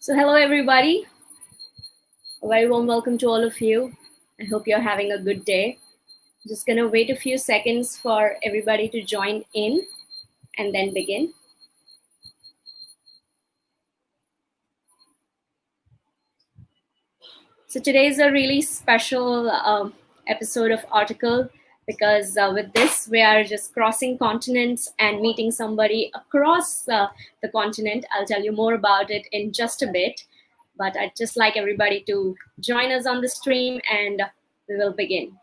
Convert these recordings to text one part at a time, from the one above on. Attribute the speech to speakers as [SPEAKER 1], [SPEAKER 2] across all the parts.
[SPEAKER 1] So hello everybody, a very warm welcome to all of you. I hope you're having a good day. Just gonna wait a few seconds for everybody to join in and then begin. So today is a really special episode of artyKAL because with this we are just crossing continents and meeting somebody across the continent. I'll tell you more about it in just a bit, but I'd just like everybody to join us on the stream and we will begin.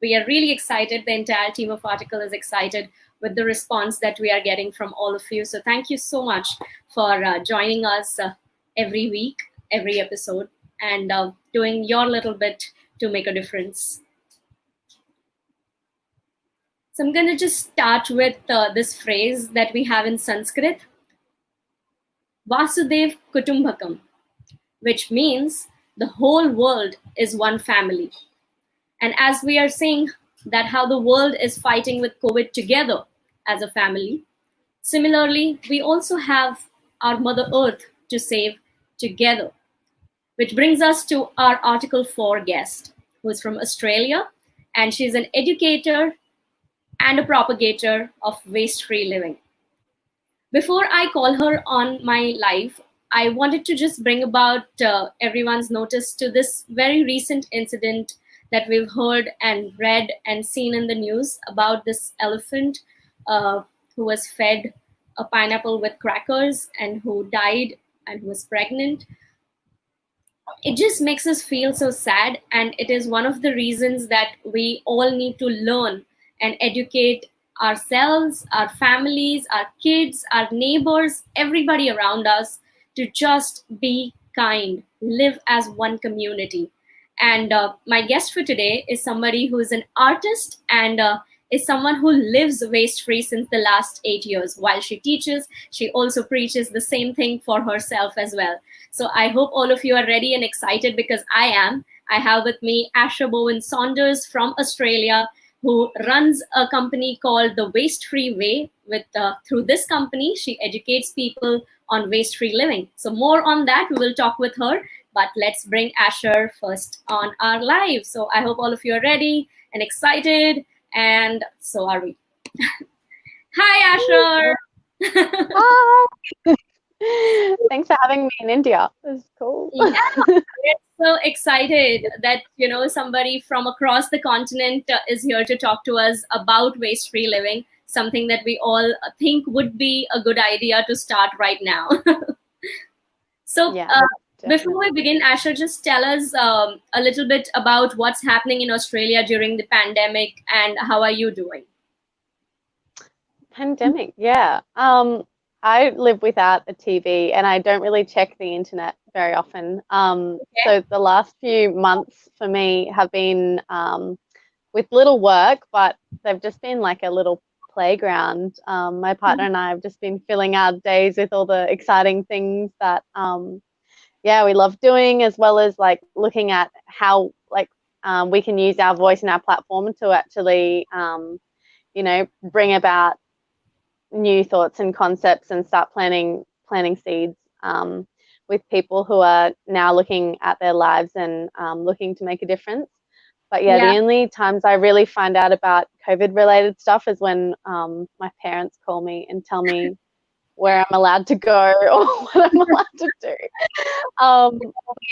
[SPEAKER 1] We are really excited. The entire team of artyKAL is excited with the response that we are getting from all of you. So thank you so much for joining us every week, every episode, and doing your little bit to make a difference. So I'm going to just start with this phrase that we have in Sanskrit, Vasudev Kutumbakam, which means the whole world is one family. And as we are seeing that how the world is fighting with COVID together as a family, similarly, we also have our Mother Earth to save together. Which brings us to our Article 4 guest, who is from Australia, and she's an educator and a propagator of waste-free living. Before I call her on my live, I wanted to just bring about everyone's notice to this very recent incident that we've heard and read and seen in the news about this elephant who was fed a pineapple with crackers and who died and who was pregnant. It just makes us feel so sad, and it is one of the reasons that we all need to learn and educate ourselves, our families, our kids, our neighbors, everybody around us to just be kind, live as one community. And my guest for today is somebody who is an artist and is someone who lives waste-free since the last 8 years. While she teaches, she also preaches the same thing for herself as well. So I hope all of you are ready and excited because I am. I have with me Asha Bowen Saunders from Australia, who runs a company called The Waste-Free Way. Through this company, she educates people on waste-free living. So more on that, we will talk with her. But let's bring Asher first on our live. So I hope all of you are ready and excited. And so are we. Hi, Asher.
[SPEAKER 2] Hi. Thanks for having me in India. It was cool.
[SPEAKER 1] Yeah, we're so excited that somebody from across the continent is here to talk to us about waste-free living, something that we all think would be a good idea to start right now. So
[SPEAKER 2] Yeah,
[SPEAKER 1] before we begin, Asher, just tell us a little bit about what's happening in Australia during the pandemic and how are you doing?
[SPEAKER 2] pandemic. Yeah. I live without a TV and I don't really check the internet very often. So the last few months for me have been with little work, but they've just been like a little playground. My partner and I have just been filling our days with all the exciting things that we love doing, as well as like looking at how we can use our voice and our platform to actually bring about new thoughts and concepts and start planting seeds with people who are now looking at their lives and looking to make a difference. But the only times I really find out about COVID related stuff is when my parents call me and tell me where I'm allowed to go or what I'm allowed to do.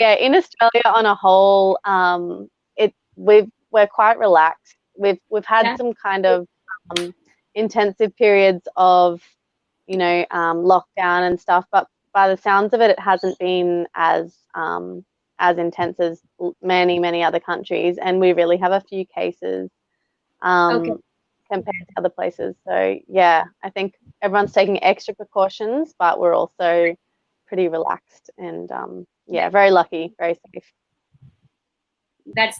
[SPEAKER 2] In Australia on a whole, we're quite relaxed. We've had some kind of intensive periods of lockdown and stuff, but by the sounds of it, it hasn't been as intense as many other countries, and we really have a few cases compared to other places. So I think everyone's taking extra precautions, but we're also pretty relaxed and very lucky, very safe.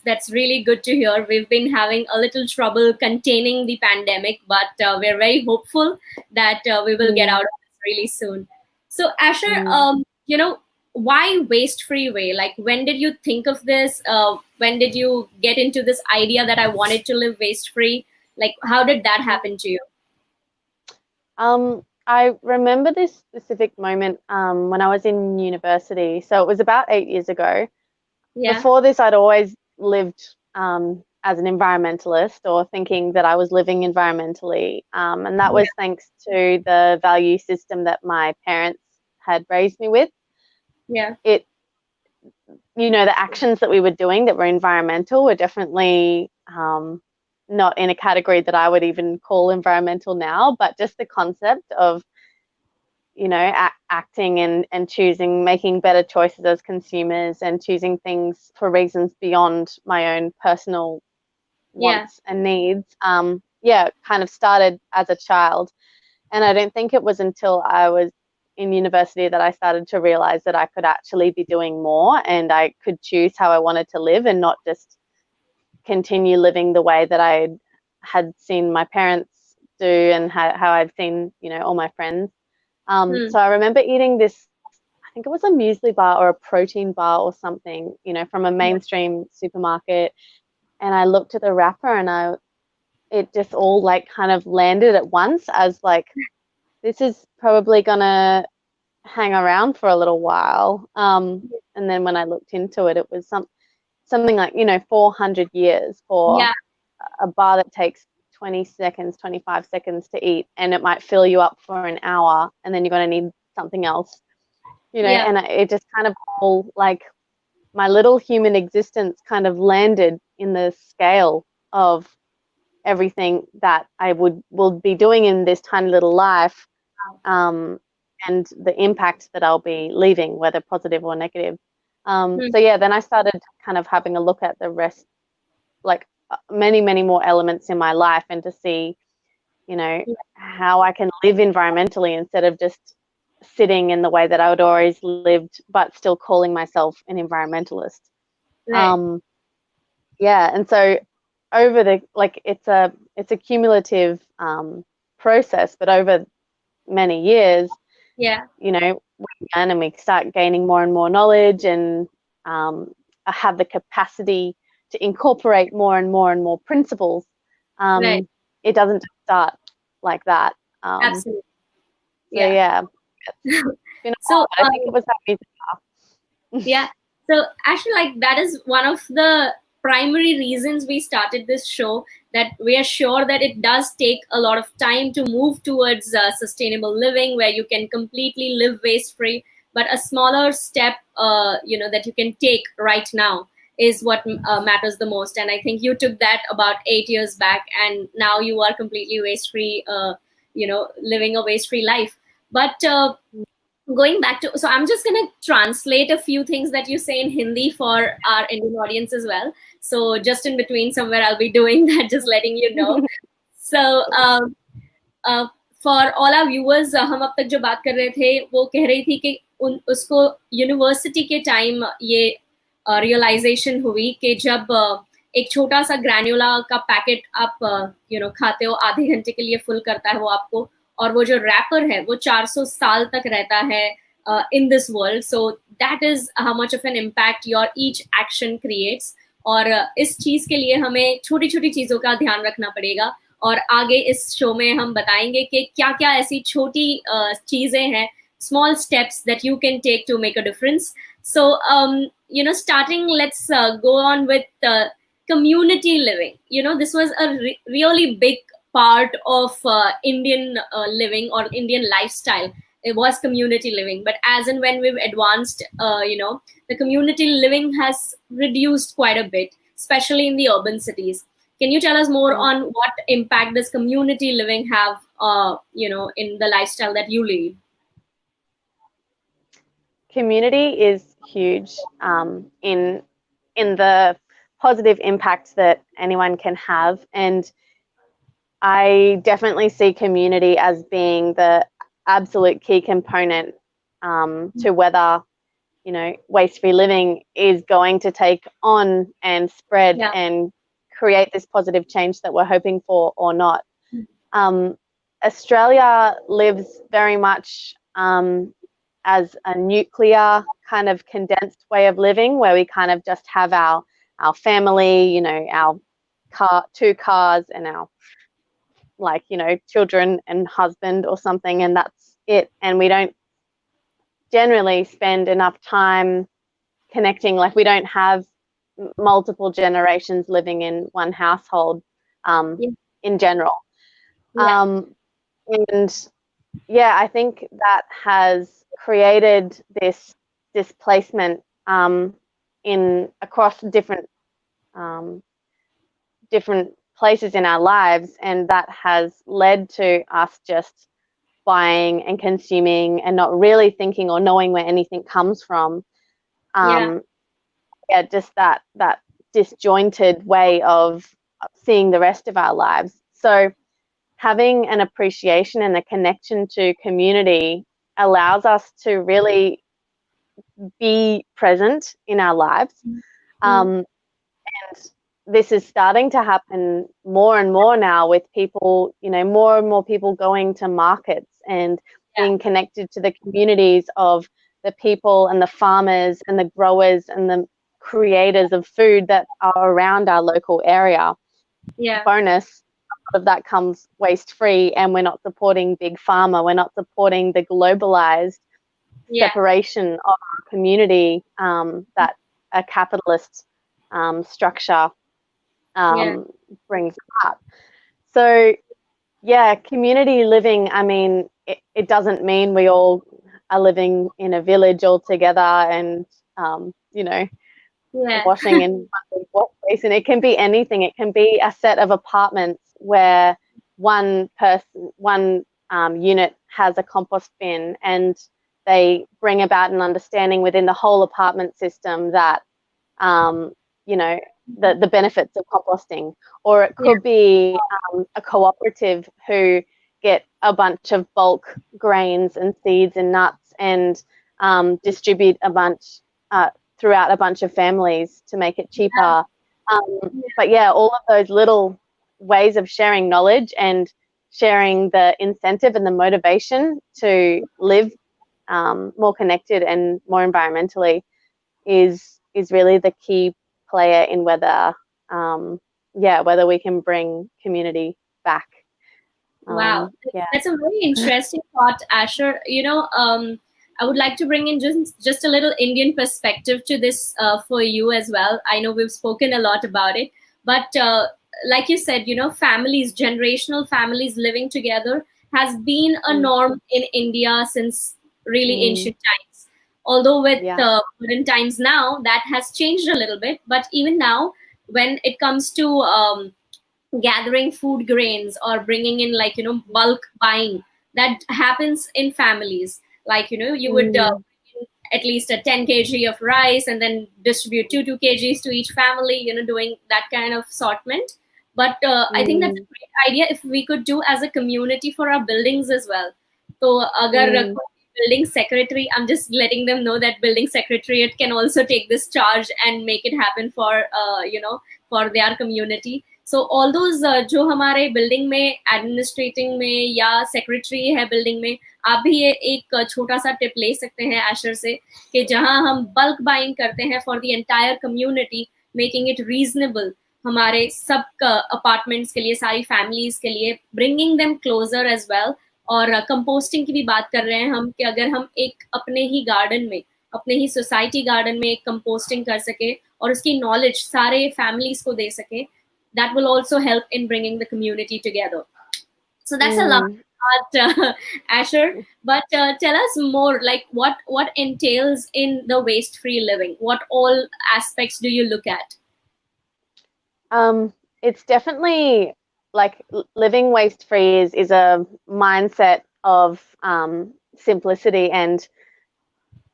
[SPEAKER 1] That's really good to hear. We've been having a little trouble containing the pandemic, but we're very hopeful that we will get out of this really soon. So Asher, why waste-free way? Like, when did you think of this? When did you get into this idea that I wanted to live waste-free? Like, how did that happen to you?
[SPEAKER 2] I remember this specific moment when I was in university. So it was about 8 years ago.
[SPEAKER 1] Yeah,
[SPEAKER 2] Before this, I'd always lived as an environmentalist or thinking that I was living environmentally. And that
[SPEAKER 1] yeah,
[SPEAKER 2] was thanks to the value system that my parents had raised me with.
[SPEAKER 1] yeah,
[SPEAKER 2] It, the actions that we were doing that were environmental were definitely not in a category that I would even call environmental now, but just the concept of acting and choosing, making better choices as consumers and choosing things for reasons beyond my own personal
[SPEAKER 1] yeah,
[SPEAKER 2] wants and needs. Yeah, kind of started as a child. And I don't think it was until I was in university that I started to realize that I could actually be doing more and I could choose how I wanted to live and not just continue living the way that I had seen my parents do and how I've seen, all my friends.
[SPEAKER 1] hmm,
[SPEAKER 2] So I remember eating this, I think it was a muesli bar or a protein bar or something, from a
[SPEAKER 1] yeah,
[SPEAKER 2] mainstream supermarket. And I looked at the wrapper and it just all like kind of landed at once as like, this is probably gonna hang around for a little while. And then when I looked into it, it was something like, 400 years for
[SPEAKER 1] yeah,
[SPEAKER 2] a bar that takes 20 seconds, 25 seconds to eat, and it might fill you up for an hour, and then you're going to need something else,
[SPEAKER 1] yeah,
[SPEAKER 2] and it just kind of all like my little human existence kind of landed in the scale of everything that I will be doing in this tiny little life, um, and the impact that I'll be leaving, whether positive or negative.
[SPEAKER 1] hmm,
[SPEAKER 2] So yeah, then I started kind of having a look at the rest, like many, many more elements in my life, and to see,
[SPEAKER 1] yeah,
[SPEAKER 2] how I can live environmentally instead of just sitting in the way that I would always lived, but still calling myself an environmentalist.
[SPEAKER 1] right,
[SPEAKER 2] Um, yeah, and so over the like, it's a cumulative process, but over many years,
[SPEAKER 1] yeah,
[SPEAKER 2] we learn and we start gaining more and more knowledge, and I have the capacity to incorporate more and more and more principles.
[SPEAKER 1] right,
[SPEAKER 2] Um, it doesn't just start like that.
[SPEAKER 1] absolutely,
[SPEAKER 2] So
[SPEAKER 1] yeah.
[SPEAKER 2] yeah, it's been a while,
[SPEAKER 1] So,
[SPEAKER 2] but I think it was that music.
[SPEAKER 1] yeah. So actually, like that is one of the primary reasons we started this show. That we are sure that it does take a lot of time to move towards sustainable living, where you can completely live waste free. But a smaller step, that you can take right now is what matters the most. And I think you took that about 8 years back, and now you are completely waste free. Living a waste free life. But going back to, so I'm just going to translate a few things that you say in Hindi for our Indian audience as well. So just in between somewhere I'll be doing that, just letting you know. So uh, for all our viewers, हम अब तक जो बात कर रहे थे वो कह रही थी कि उसको यूनिवर्सिटी के टाइम ये रियलाइजेशन हुई कि जब एक छोटा सा ग्रैन्युला का पैकेट आप खाते हो, आधे घंटे के लिए फुल करता है वो आपको, और वो जो रैपर है वो 400 साल तक रहता है in this world. So that is how much of an impact your each action creates. और इस चीज के लिए हमें छोटी छोटी चीजों का ध्यान रखना पड़ेगा. और आगे इस शो में हम बताएंगे कि क्या क्या ऐसी छोटी चीजें हैं, small steps that you can take to make a difference. So starting, let's go on with community living. This was a really big part of Indian living or Indian lifestyle. It was community living, but as and when we've advanced, the community living has reduced quite a bit, especially in the urban cities. Can you tell us more on what impact does community living have, in the lifestyle that you lead?
[SPEAKER 2] Community is huge in the positive impact that anyone can have, and I definitely see community as being the absolute key component to whether waste-free living is going to take on and spread
[SPEAKER 1] Yeah.
[SPEAKER 2] and create this positive change that we're hoping for or not. Um, Australia lives very much as a nuclear kind of condensed way of living, where we kind of just have our family, our two cars, and our like, you know, children and husband or something, and that's it. And we don't generally spend enough time connecting. Like, we don't have multiple generations living in one household,
[SPEAKER 1] Yeah.
[SPEAKER 2] in general.
[SPEAKER 1] Yeah.
[SPEAKER 2] And yeah, I think that has created this displacement, in across um, different places in our lives, and that has led to us just buying and consuming and not really thinking or knowing where anything comes from.
[SPEAKER 1] Yeah.
[SPEAKER 2] Um, yeah, just that disjointed way of seeing the rest of our lives. So having an appreciation and a connection to community allows us to really be present in our lives.
[SPEAKER 1] Mm.
[SPEAKER 2] Um, and this is starting to happen more and more now, with people, you know, more and more people going to markets and
[SPEAKER 1] Yeah.
[SPEAKER 2] being connected to the communities of the people and the farmers and the growers and the creators of food that are around our local area.
[SPEAKER 1] Yeah.
[SPEAKER 2] Bonus, a lot of that comes waste free, and we're not supporting big pharma, we're not supporting the globalized
[SPEAKER 1] Yeah.
[SPEAKER 2] separation of our community, that a capitalist structure
[SPEAKER 1] Yeah.
[SPEAKER 2] brings up. So yeah, community living, I mean, it doesn't mean we all are living in a village all together and, you know,
[SPEAKER 1] Yeah.
[SPEAKER 2] washing in one big wash basin. It can be anything. It can be a set of apartments where one unit has a compost bin, and they bring about an understanding within the whole apartment system that, um, you know, the benefits of composting. Or it
[SPEAKER 1] Yeah.
[SPEAKER 2] could be a cooperative who get a bunch of bulk grains and seeds and nuts, and distribute a bunch throughout a bunch of families to make it cheaper. But yeah, all of those little ways of sharing knowledge and sharing the incentive and the motivation to live more connected and more environmentally is really the key player in whether, whether we can bring community back.
[SPEAKER 1] Wow,
[SPEAKER 2] Yeah.
[SPEAKER 1] that's a very interesting thought, Asher. I would like to bring in just a little Indian perspective to this for you as well. I know we've spoken a lot about it, but like you said, families, generational families living together has been a
[SPEAKER 2] Mm,
[SPEAKER 1] norm in India since really
[SPEAKER 2] mm,
[SPEAKER 1] ancient times. Although with
[SPEAKER 2] yeah.
[SPEAKER 1] modern times now, that has changed a little bit. But even now, when it comes to gathering food grains or bringing in, like, bulk buying, that happens in families. Like, you would
[SPEAKER 2] Mm,
[SPEAKER 1] bring in at least a 10 kg of rice and then distribute 2 kgs to each family, doing that kind of assortment. But I think that's
[SPEAKER 2] mm,
[SPEAKER 1] a great idea if we could do as a community for our buildings as well. So agar
[SPEAKER 2] mm,
[SPEAKER 1] building secretary, I'm just letting them know that building secretariat can also take this charge and make it happen for for their community. So all those जो हमारे building में administrating में या secretary है building में, आप भी ये एक छोटा सा टिप ले सकते हैं एशर से, कि जहां हम बल्क बाइंग करते हैं for the entire community, making it reasonable हमारे सब अपार्टमेंट्स के लिए, सारी फैमिलीज के लिए, bringing them closer as well. और कंपोस्टिंग की भी बात कर रहे हैं हम, कि अगर हम एक अपने ही गार्डन में, अपने ही सोसाइटी गार्डन में एक कंपोस्टिंग कर सके और उसकी नॉलेज सारे फैमिलीज को दे सके, that will also help in bringing the community together. So that's a lot,
[SPEAKER 2] mm.
[SPEAKER 1] Asher. But tell us more, like what entails in the waste-free living. What all aspects do you look at?
[SPEAKER 2] It's definitely like living waste free is a mindset of simplicity and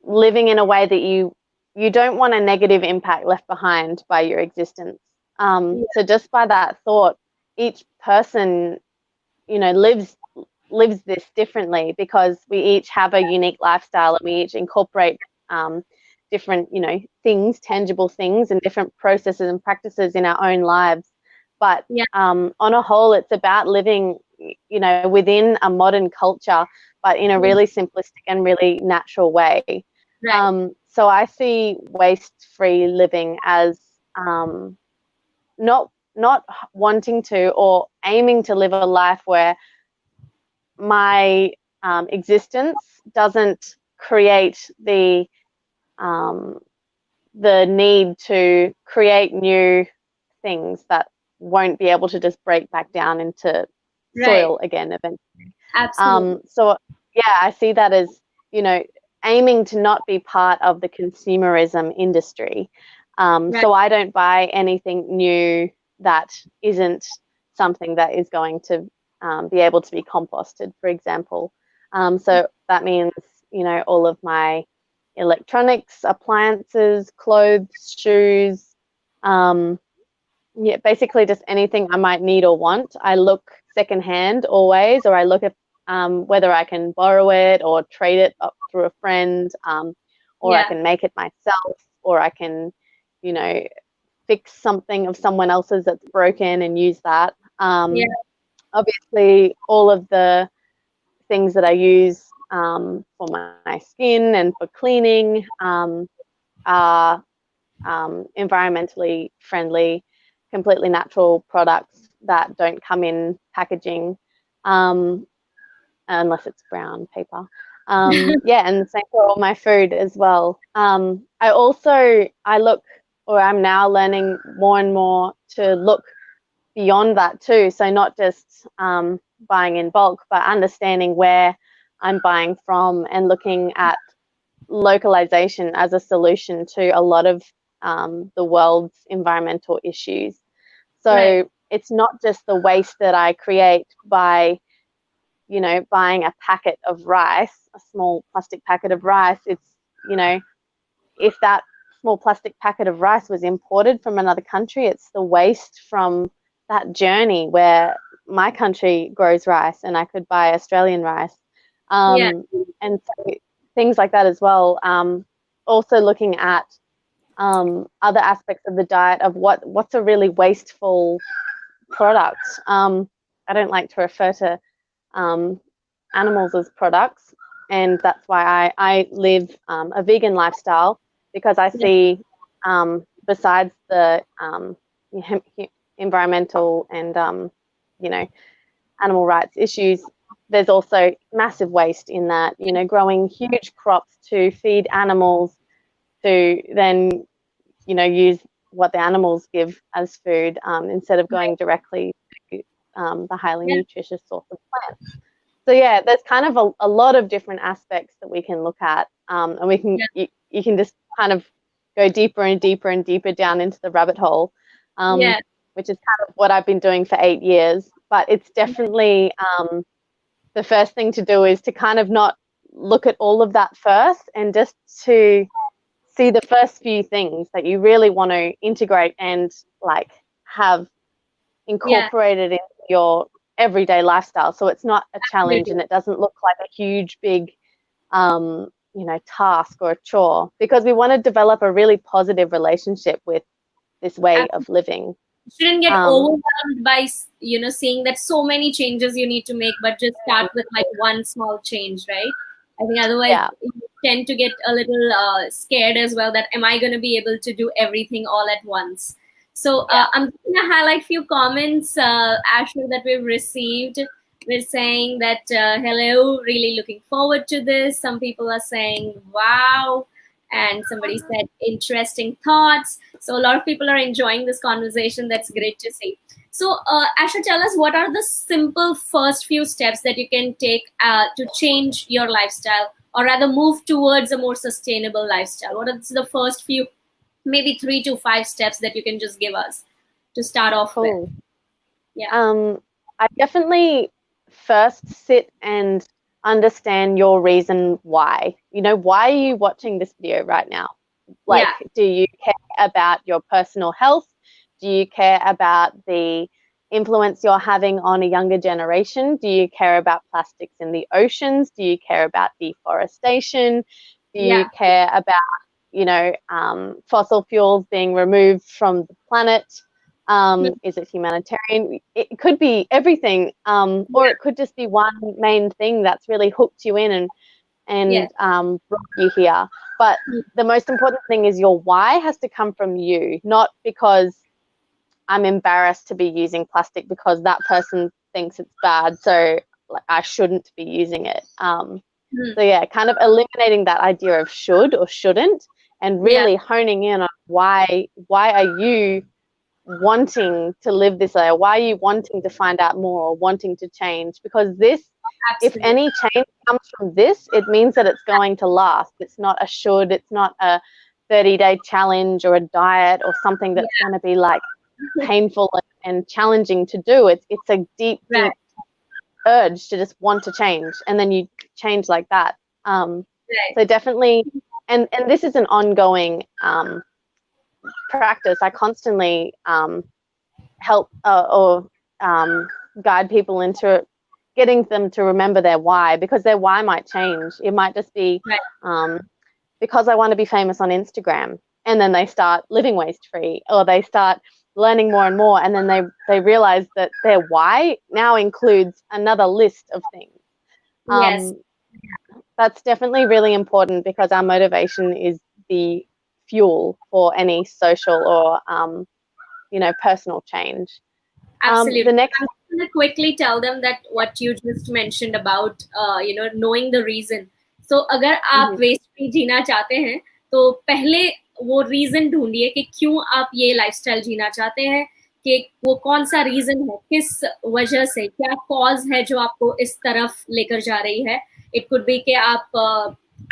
[SPEAKER 2] living in a way that you don't want a negative impact left behind by your existence.
[SPEAKER 1] Yeah.
[SPEAKER 2] So just by that thought, each person, lives this differently, because we each have a unique lifestyle, and we each incorporate different, things, tangible things, and different processes and practices in our own lives. But
[SPEAKER 1] Yeah.
[SPEAKER 2] on a whole, it's about living, within a modern culture, but in a really simplistic and really natural way.
[SPEAKER 1] Right.
[SPEAKER 2] So I see waste-free living as not not wanting to or aiming to live a life where my existence doesn't create um, the need to create new things that won't be able to just break back down into
[SPEAKER 1] Right.
[SPEAKER 2] soil again eventually.
[SPEAKER 1] Absolutely.
[SPEAKER 2] So yeah, I see that as, you know, aiming to not be part of the consumerism industry.
[SPEAKER 1] Right.
[SPEAKER 2] So I don't buy anything new that isn't something that is going to be able to be composted, for example. So that means, you know, all of my electronics, appliances, clothes, shoes, yeah, basically just anything I might need or want. I look secondhand always, or I look at whether I can borrow it or trade it up through a friend, or I
[SPEAKER 1] Yeah.
[SPEAKER 2] can make it myself, or I can, you know, fix something of someone else's that's broken and use that.
[SPEAKER 1] Yeah.
[SPEAKER 2] Obviously, all of the things that I use for my skin and for cleaning are environmentally friendly, completely natural products that don't come in packaging, um, unless it's brown paper. Yeah, and the same for all my food as well. I look, or I'm now learning more and more to look beyond that too. So not just buying in bulk, but understanding where I'm buying from and looking at localization as a solution to a lot of the world's environmental issues.
[SPEAKER 1] Right.
[SPEAKER 2] So it's not just the waste that I create by, you know, buying a packet of rice, a small plastic packet of rice. It's, you know, if that small plastic packet of rice was imported from another country, it's the waste from that journey where my country grows rice and I could buy Australian rice.
[SPEAKER 1] Yeah.
[SPEAKER 2] And so things like that as well. Also looking at other aspects of the diet of what's a really wasteful product. I don't like to refer to um, animals as products, and that's why I live a vegan lifestyle, because I
[SPEAKER 1] Yeah.
[SPEAKER 2] see besides the environmental and you know, animal rights issues, there's also massive waste in that, you know, growing huge crops to feed animals to then, you know, use what the animals give as food instead of going
[SPEAKER 1] Right.
[SPEAKER 2] directly to the highly
[SPEAKER 1] Yeah.
[SPEAKER 2] nutritious source of plants. So yeah, there's kind of a lot of different aspects that we can look at, and we can
[SPEAKER 1] Yeah.
[SPEAKER 2] you can just kind of go deeper and deeper and deeper down into the rabbit hole,
[SPEAKER 1] Yeah.
[SPEAKER 2] which is kind of what I've been doing for 8 years. But it's definitely the first thing to do is to kind of not look at all of that first, and just to see the first few things that you really want to integrate and like have
[SPEAKER 1] Yeah.
[SPEAKER 2] incorporated into your everyday lifestyle, so it's not a challenge
[SPEAKER 1] Absolutely.
[SPEAKER 2] and it doesn't look like a huge big you know, task or a chore, because we want to develop a really positive relationship with this way of
[SPEAKER 1] Absolutely.
[SPEAKER 2] living.
[SPEAKER 1] Shouldn't get
[SPEAKER 2] um,
[SPEAKER 1] overwhelmed by seeing that so many changes you need to make, but just start with like one small change, right? I think otherwise
[SPEAKER 2] yeah,
[SPEAKER 1] you tend to get a little scared as well, that am I going to be able to do everything all at once? So
[SPEAKER 2] yeah,
[SPEAKER 1] I'm going to highlight few comments, Ashley, that we've received. We're saying that hello, really looking forward to this. Some people are saying wow, and somebody said interesting thoughts. So a lot of people are enjoying this conversation. That's great to see. So Asha, tell us, what are the simple first few steps that you can take to change your lifestyle, or rather move towards a more sustainable lifestyle? What are the first few, maybe 3 to 5 steps that you can just give us to start off with?
[SPEAKER 2] cool.
[SPEAKER 1] Yeah.
[SPEAKER 2] I definitely first sit and understand your reason why. You know, why are you watching this video right now? Like,
[SPEAKER 1] Yeah.
[SPEAKER 2] do you care about your personal health? Do you care about the influence you're having on a younger generation? Do you care about plastics in the oceans? Do you care about deforestation? Do you
[SPEAKER 1] Yeah.
[SPEAKER 2] care about, you know, fossil fuels being removed from the planet? Is it humanitarian? It could be everything, or
[SPEAKER 1] Yeah.
[SPEAKER 2] it could just be one main thing that's really hooked you in and
[SPEAKER 1] Yeah.
[SPEAKER 2] brought you here. But the most important thing is your why has to come from you, not because I'm embarrassed to be using plastic because that person thinks it's bad, so like I shouldn't be using it. So yeah, kind of eliminating that idea of should or shouldn't, and really honing in on why are you wanting to live this way, or why are you wanting to find out more or wanting to change? Because this, if
[SPEAKER 1] Absolutely.
[SPEAKER 2] any change comes from this, it means that it's going to last. It's not a should, it's not a 30-day challenge or a diet or something that's going to be like painful and challenging to do. It's a deep
[SPEAKER 1] Right.
[SPEAKER 2] urge to just want to change, and then you change like that. So definitely, and this is an ongoing practice. I constantly help or guide people into getting them to remember their why, because their why might change. It might just be because I want to be famous on Instagram, and then they start living waste free, or they start learning more and more, and then they realize that their why now includes another list of things.
[SPEAKER 1] Yes.
[SPEAKER 2] That's definitely really important, because our motivation is the fuel for any social or personal change.
[SPEAKER 1] Absolutely.
[SPEAKER 2] The next,
[SPEAKER 1] I'm going to quickly tell them that what you just mentioned about knowing the reason. So अगर आप waste free जीना चाहते हैं तो पहले वो reason ढूंढिए कि क्यों आप ये लाइफस्टाइल जीना चाहते हैं, कि वो कौन सा रीजन है, किस वजह से, क्या कॉज है जो आपको इस तरफ लेकर जा रही है. इट कुड बी कि आप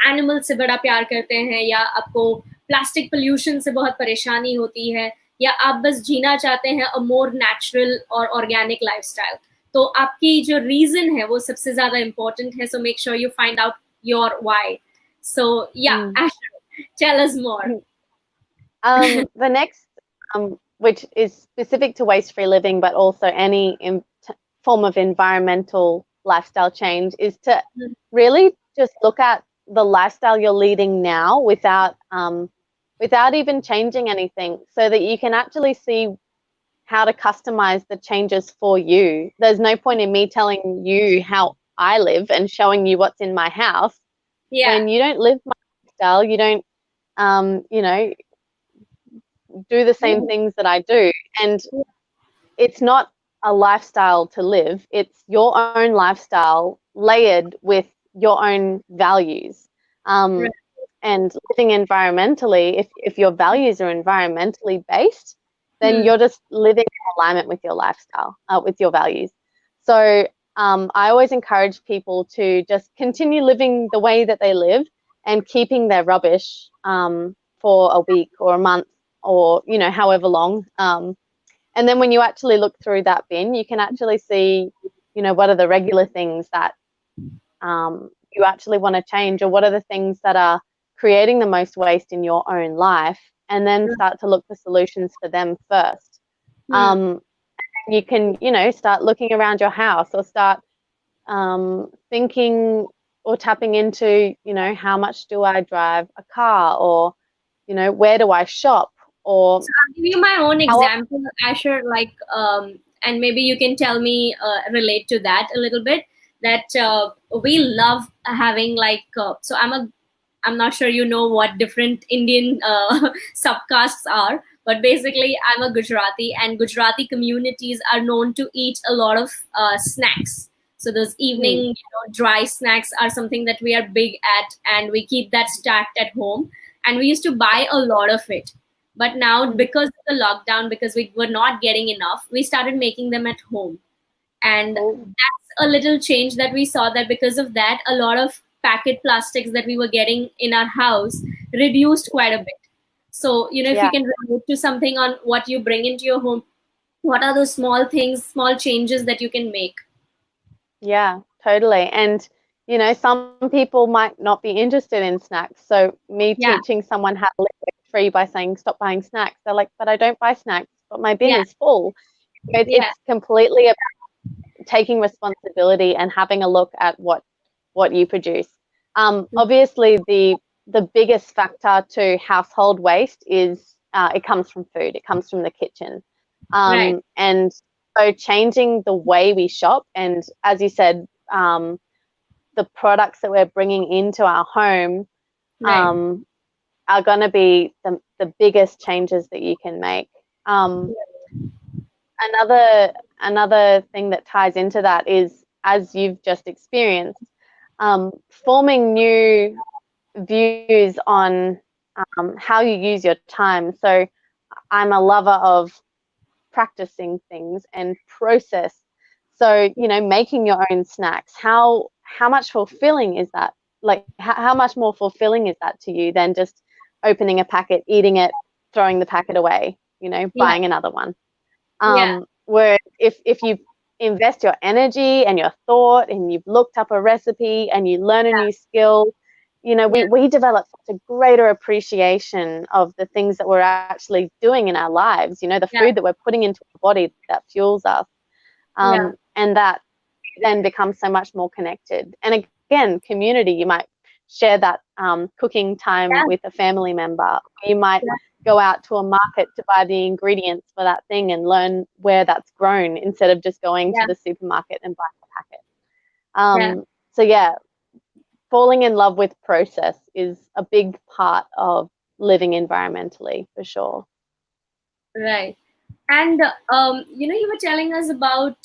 [SPEAKER 1] एनिमल से बड़ा प्यार करते हैं, या आपको प्लास्टिक पोल्यूशन से बहुत परेशानी होती है, या आप बस जीना चाहते हैं अ मोर नेचुरल और ऑर्गेनिक लाइफस्टाइल. तो आपकी जो रीजन है वो सबसे ज्यादा इंपॉर्टेंट है. So make sure you find out your why. So yeah Asher, tell us more.
[SPEAKER 2] The next, which is specific to waste-free living, but also any form of environmental lifestyle change, is to really just look at the lifestyle you're leading now without even changing anything, so that you can actually see how to customize the changes for you. There's no point in me telling you how I live and showing you what's in my house when you don't live my lifestyle. You don't, do the same things that I do. And it's not a lifestyle to live. It's your own lifestyle layered with your own values. And living environmentally, if your values are environmentally based, then you're just living in alignment with your lifestyle, with your values. So I always encourage people to just continue living the way that they live and keeping their rubbish for a week or a month, or however long. And then when you actually look through that bin, you can actually see, what are the regular things that you actually want to change, or what are the things that are creating the most waste in your own life, and then start to look for solutions for them first. You can, start looking around your house, or start thinking or tapping into, how much do I drive a car, or, where do I shop? Or
[SPEAKER 1] so I'll give you my own example, Asher, like, and maybe you can tell me, relate to that a little bit, that we love having like, so I'm not sure you know what different Indian subcastes are, but basically I'm a Gujarati, and Gujarati communities are known to eat a lot of snacks. So those evening dry snacks are something that we are big at, and we keep that stacked at home, and we used to buy a lot of it. But now, because of the lockdown, because we were not getting enough, we started making them at home. And that's a little change that we saw, that because of that, a lot of packet plastics that we were getting in our house reduced quite a bit. So, if you can relate to something on what you bring into your home, what are those small things, small changes that you can make?
[SPEAKER 2] Yeah, totally. And, some people might not be interested in snacks. So me teaching someone how to live free by saying, stop buying snacks. They're like, but I don't buy snacks, but my bin is full. It's completely about taking responsibility and having a look at what you produce. Obviously, the biggest factor to household waste is it comes from food. It comes from the kitchen. And so changing the way we shop, and as you said, the products that we're bringing into our home are going to be the biggest changes that you can make. another thing that ties into that is, as you've just experienced, forming new views on how you use your time. So I'm a lover of practicing things and process. So, making your own snacks, how much fulfilling is that? Like, how much more fulfilling is that to you than just opening a packet, eating it, throwing the packet away,
[SPEAKER 1] Yeah.
[SPEAKER 2] buying another one?
[SPEAKER 1] Yeah.
[SPEAKER 2] Where if you invest your energy and your thought and you've looked up a recipe and you learn a new skill,
[SPEAKER 1] Yeah.
[SPEAKER 2] we develop such a greater appreciation of the things that we're actually doing in our lives, the
[SPEAKER 1] Yeah.
[SPEAKER 2] food that we're putting into our body that fuels us.
[SPEAKER 1] Yeah.
[SPEAKER 2] And that then becomes so much more connected. And again, community, you might share that cooking time
[SPEAKER 1] Yeah.
[SPEAKER 2] with a family member. You might go out to a market to buy the ingredients for that thing and learn where that's grown instead of just going to
[SPEAKER 1] Yeah.
[SPEAKER 2] the supermarket and buying a packet.
[SPEAKER 1] Yeah.
[SPEAKER 2] So yeah, falling in love with process is a big part of living environmentally, for sure.
[SPEAKER 1] Right. And you were telling us about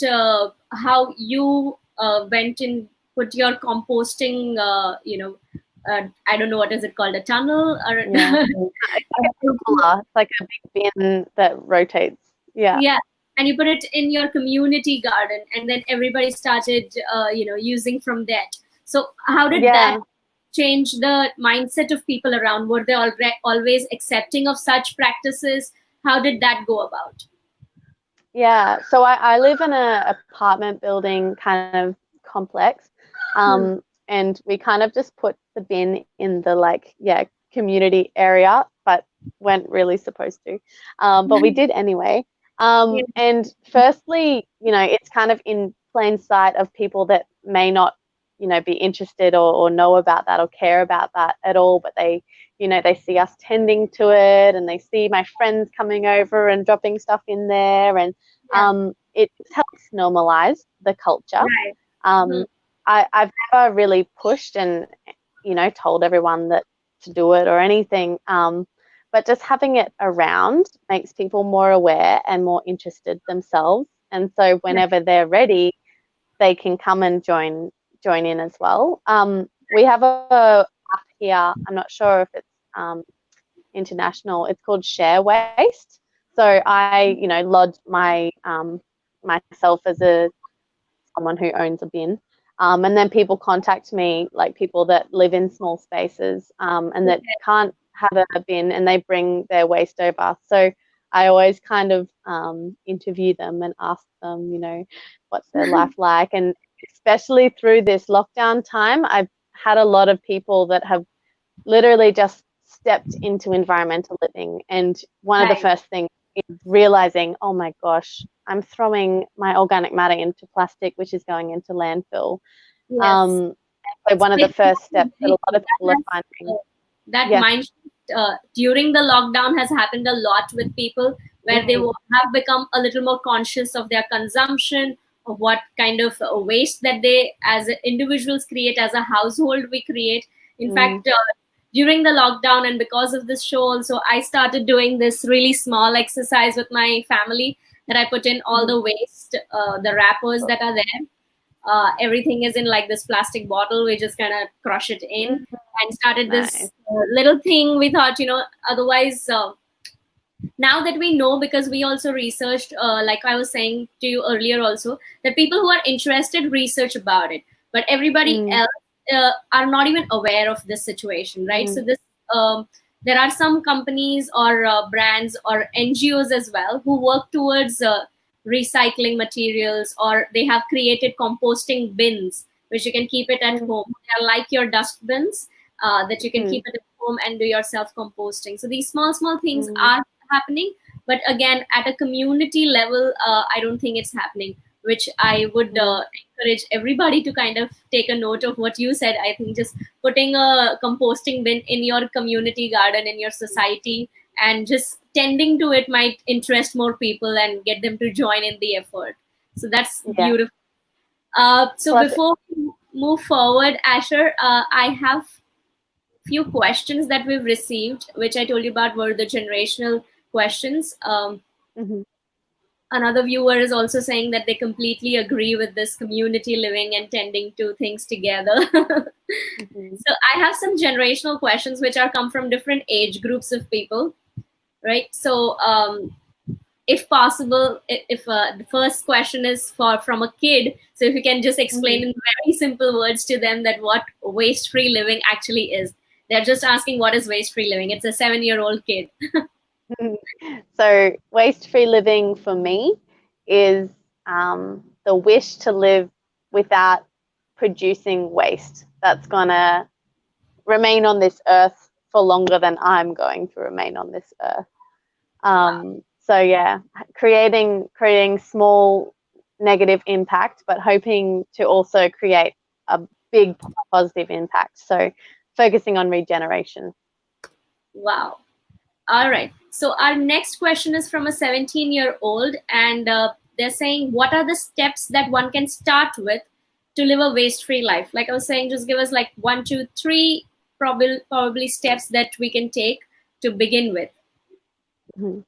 [SPEAKER 1] how you went and put your composting, I don't know what is it called, a tunnel or
[SPEAKER 2] Yeah. It's like a big bin that rotates. Yeah.
[SPEAKER 1] yeah, and you put it in your community garden, and then everybody started, using from that. So how did that
[SPEAKER 2] Yeah.
[SPEAKER 1] change the mindset of people around? Were they always accepting of such practices? How did that go about?
[SPEAKER 2] Yeah, so I live in a apartment building kind of complex,
[SPEAKER 1] Hmm.
[SPEAKER 2] and we kind of just put the bin in the community area, but weren't really supposed to, but we did anyway.
[SPEAKER 1] Yeah.
[SPEAKER 2] And firstly, it's kind of in plain sight of people that may not, be interested or know about that or care about that at all, but they see us tending to it and they see my friends coming over and dropping stuff in there, and
[SPEAKER 1] Yeah.
[SPEAKER 2] it helps normalize the culture.
[SPEAKER 1] Right. Hmm.
[SPEAKER 2] Um, I've never really pushed and told everyone that to do it or anything, but just having it around makes people more aware and more interested themselves. And so
[SPEAKER 1] Yeah.
[SPEAKER 2] whenever they're ready, they can come and join in as well. We have a app here. I'm not sure if it's international. It's called Share Waste. So I, lodge myself as a someone who owns a bin. And then people contact me, like people that live in small spaces and that
[SPEAKER 1] Okay.
[SPEAKER 2] can't have a bin, and they bring their waste over. So I always kind of interview them and ask them, what's their life like. And especially through this lockdown time, I've had a lot of people that have literally just stepped into environmental living. And one of the
[SPEAKER 1] Right.
[SPEAKER 2] first things is realizing, oh my gosh, I'm throwing my organic matter into plastic, which is going into landfill.
[SPEAKER 1] Yes.
[SPEAKER 2] Um, so one of the first steps that a lot of people are finding.
[SPEAKER 1] That
[SPEAKER 2] Yeah.
[SPEAKER 1] mind shift during the lockdown has happened a lot with people, where they
[SPEAKER 2] Mm,
[SPEAKER 1] have become a little more conscious of their consumption, of what kind of waste that they as individuals create, as a household we create. In
[SPEAKER 2] mm,
[SPEAKER 1] fact, during the lockdown, and because of this show also, I started doing this really small exercise with my family, that I put in all
[SPEAKER 2] mm,
[SPEAKER 1] the waste, the wrappers that are there, everything is in like this plastic bottle. We just kind of crush it in
[SPEAKER 2] mm.
[SPEAKER 1] and started
[SPEAKER 2] Nice.
[SPEAKER 1] this little thing. We thought, otherwise, now that we know, because we also researched, like I was saying to you earlier also, that people who are interested research about it, but everybody
[SPEAKER 2] Mm,
[SPEAKER 1] else are not even aware of this situation, right?
[SPEAKER 2] mm,
[SPEAKER 1] So this, there are some companies or brands or NGOs as well who work towards recycling materials, or they have created composting bins which you can keep it at
[SPEAKER 2] mm,
[SPEAKER 1] home. They are like your dustbins, that you can
[SPEAKER 2] mm,
[SPEAKER 1] keep it at home and do your self composting. So these small things
[SPEAKER 2] mm.
[SPEAKER 1] are happening, but again, at a community level, I don't think it's happening, which I would
[SPEAKER 2] Mm.
[SPEAKER 1] encourage everybody to kind of take a note of what you said. I think just putting a composting bin in your community garden, in your society, and just tending to it might interest more people and get them to join in the effort. So that's
[SPEAKER 2] Yeah.
[SPEAKER 1] beautiful. So
[SPEAKER 2] Plus,
[SPEAKER 1] before we move forward, Asher, I have few questions that we've received, which I told you about were the generational questions.
[SPEAKER 2] mhm.
[SPEAKER 1] Another viewer is also saying that they completely agree with this community living and tending to things together.
[SPEAKER 2] Mhm.
[SPEAKER 1] So I have some generational questions which are come from different age groups of people, right? So if possible, if the first question is for from a kid, so if you can just explain
[SPEAKER 2] Mhm.
[SPEAKER 1] in very simple words to them that what waste-free living actually is. They're just asking what is waste-free living. It's a 7-year-old kid.
[SPEAKER 2] So, waste-free living for me is the wish to live without producing waste that's going to remain on this earth for longer than I'm going to remain on this earth.
[SPEAKER 1] Wow.
[SPEAKER 2] So yeah, creating small negative impact, but hoping to also create a big positive impact. So focusing on regeneration.
[SPEAKER 1] Wow. All right. So our next question is from a 17-year-old, and they're saying, what are the steps that one can start with to live a waste-free life? Like I was saying, just give us like one, two, three probably steps that we can take to begin with.
[SPEAKER 2] Mhm.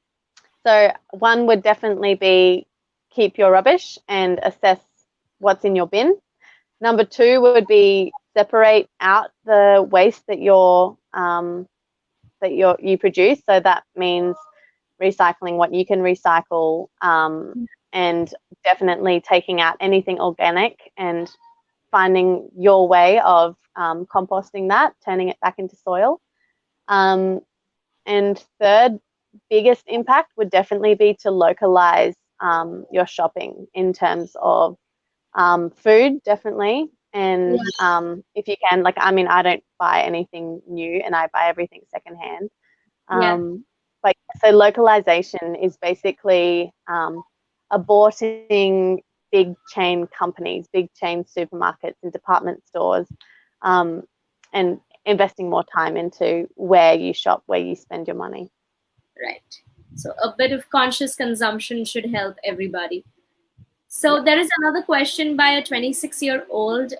[SPEAKER 2] So one would definitely be keep your rubbish and assess what's in your bin. Number two would be separate out the waste that you produce. So that means recycling what you can recycle, and definitely taking out anything organic and finding your way of composting that, turning it back into soil. And third, biggest impact would definitely be to localize your shopping in terms of food, definitely. And if you can, like, I mean, I don't buy anything new and I buy everything secondhand.
[SPEAKER 1] Yeah.
[SPEAKER 2] But so localization is basically aborting big chain companies, big chain supermarkets and department stores, um, and investing more time into where you shop, where you spend your money.
[SPEAKER 1] Right. So a bit of conscious consumption should help everybody.
[SPEAKER 2] Yeah.
[SPEAKER 1] So there is another question by a 26-year-old,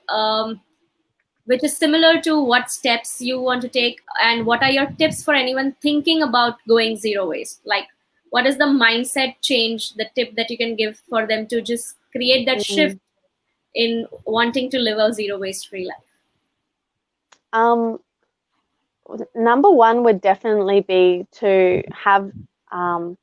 [SPEAKER 1] which is similar to what steps you want to take and what are your tips for anyone thinking about going zero waste. Like, what is the mindset change, the tip that you can give for them to just create that shift
[SPEAKER 2] Mm.
[SPEAKER 1] in wanting to live a zero waste free life?
[SPEAKER 2] Um, Number one would definitely be to have um,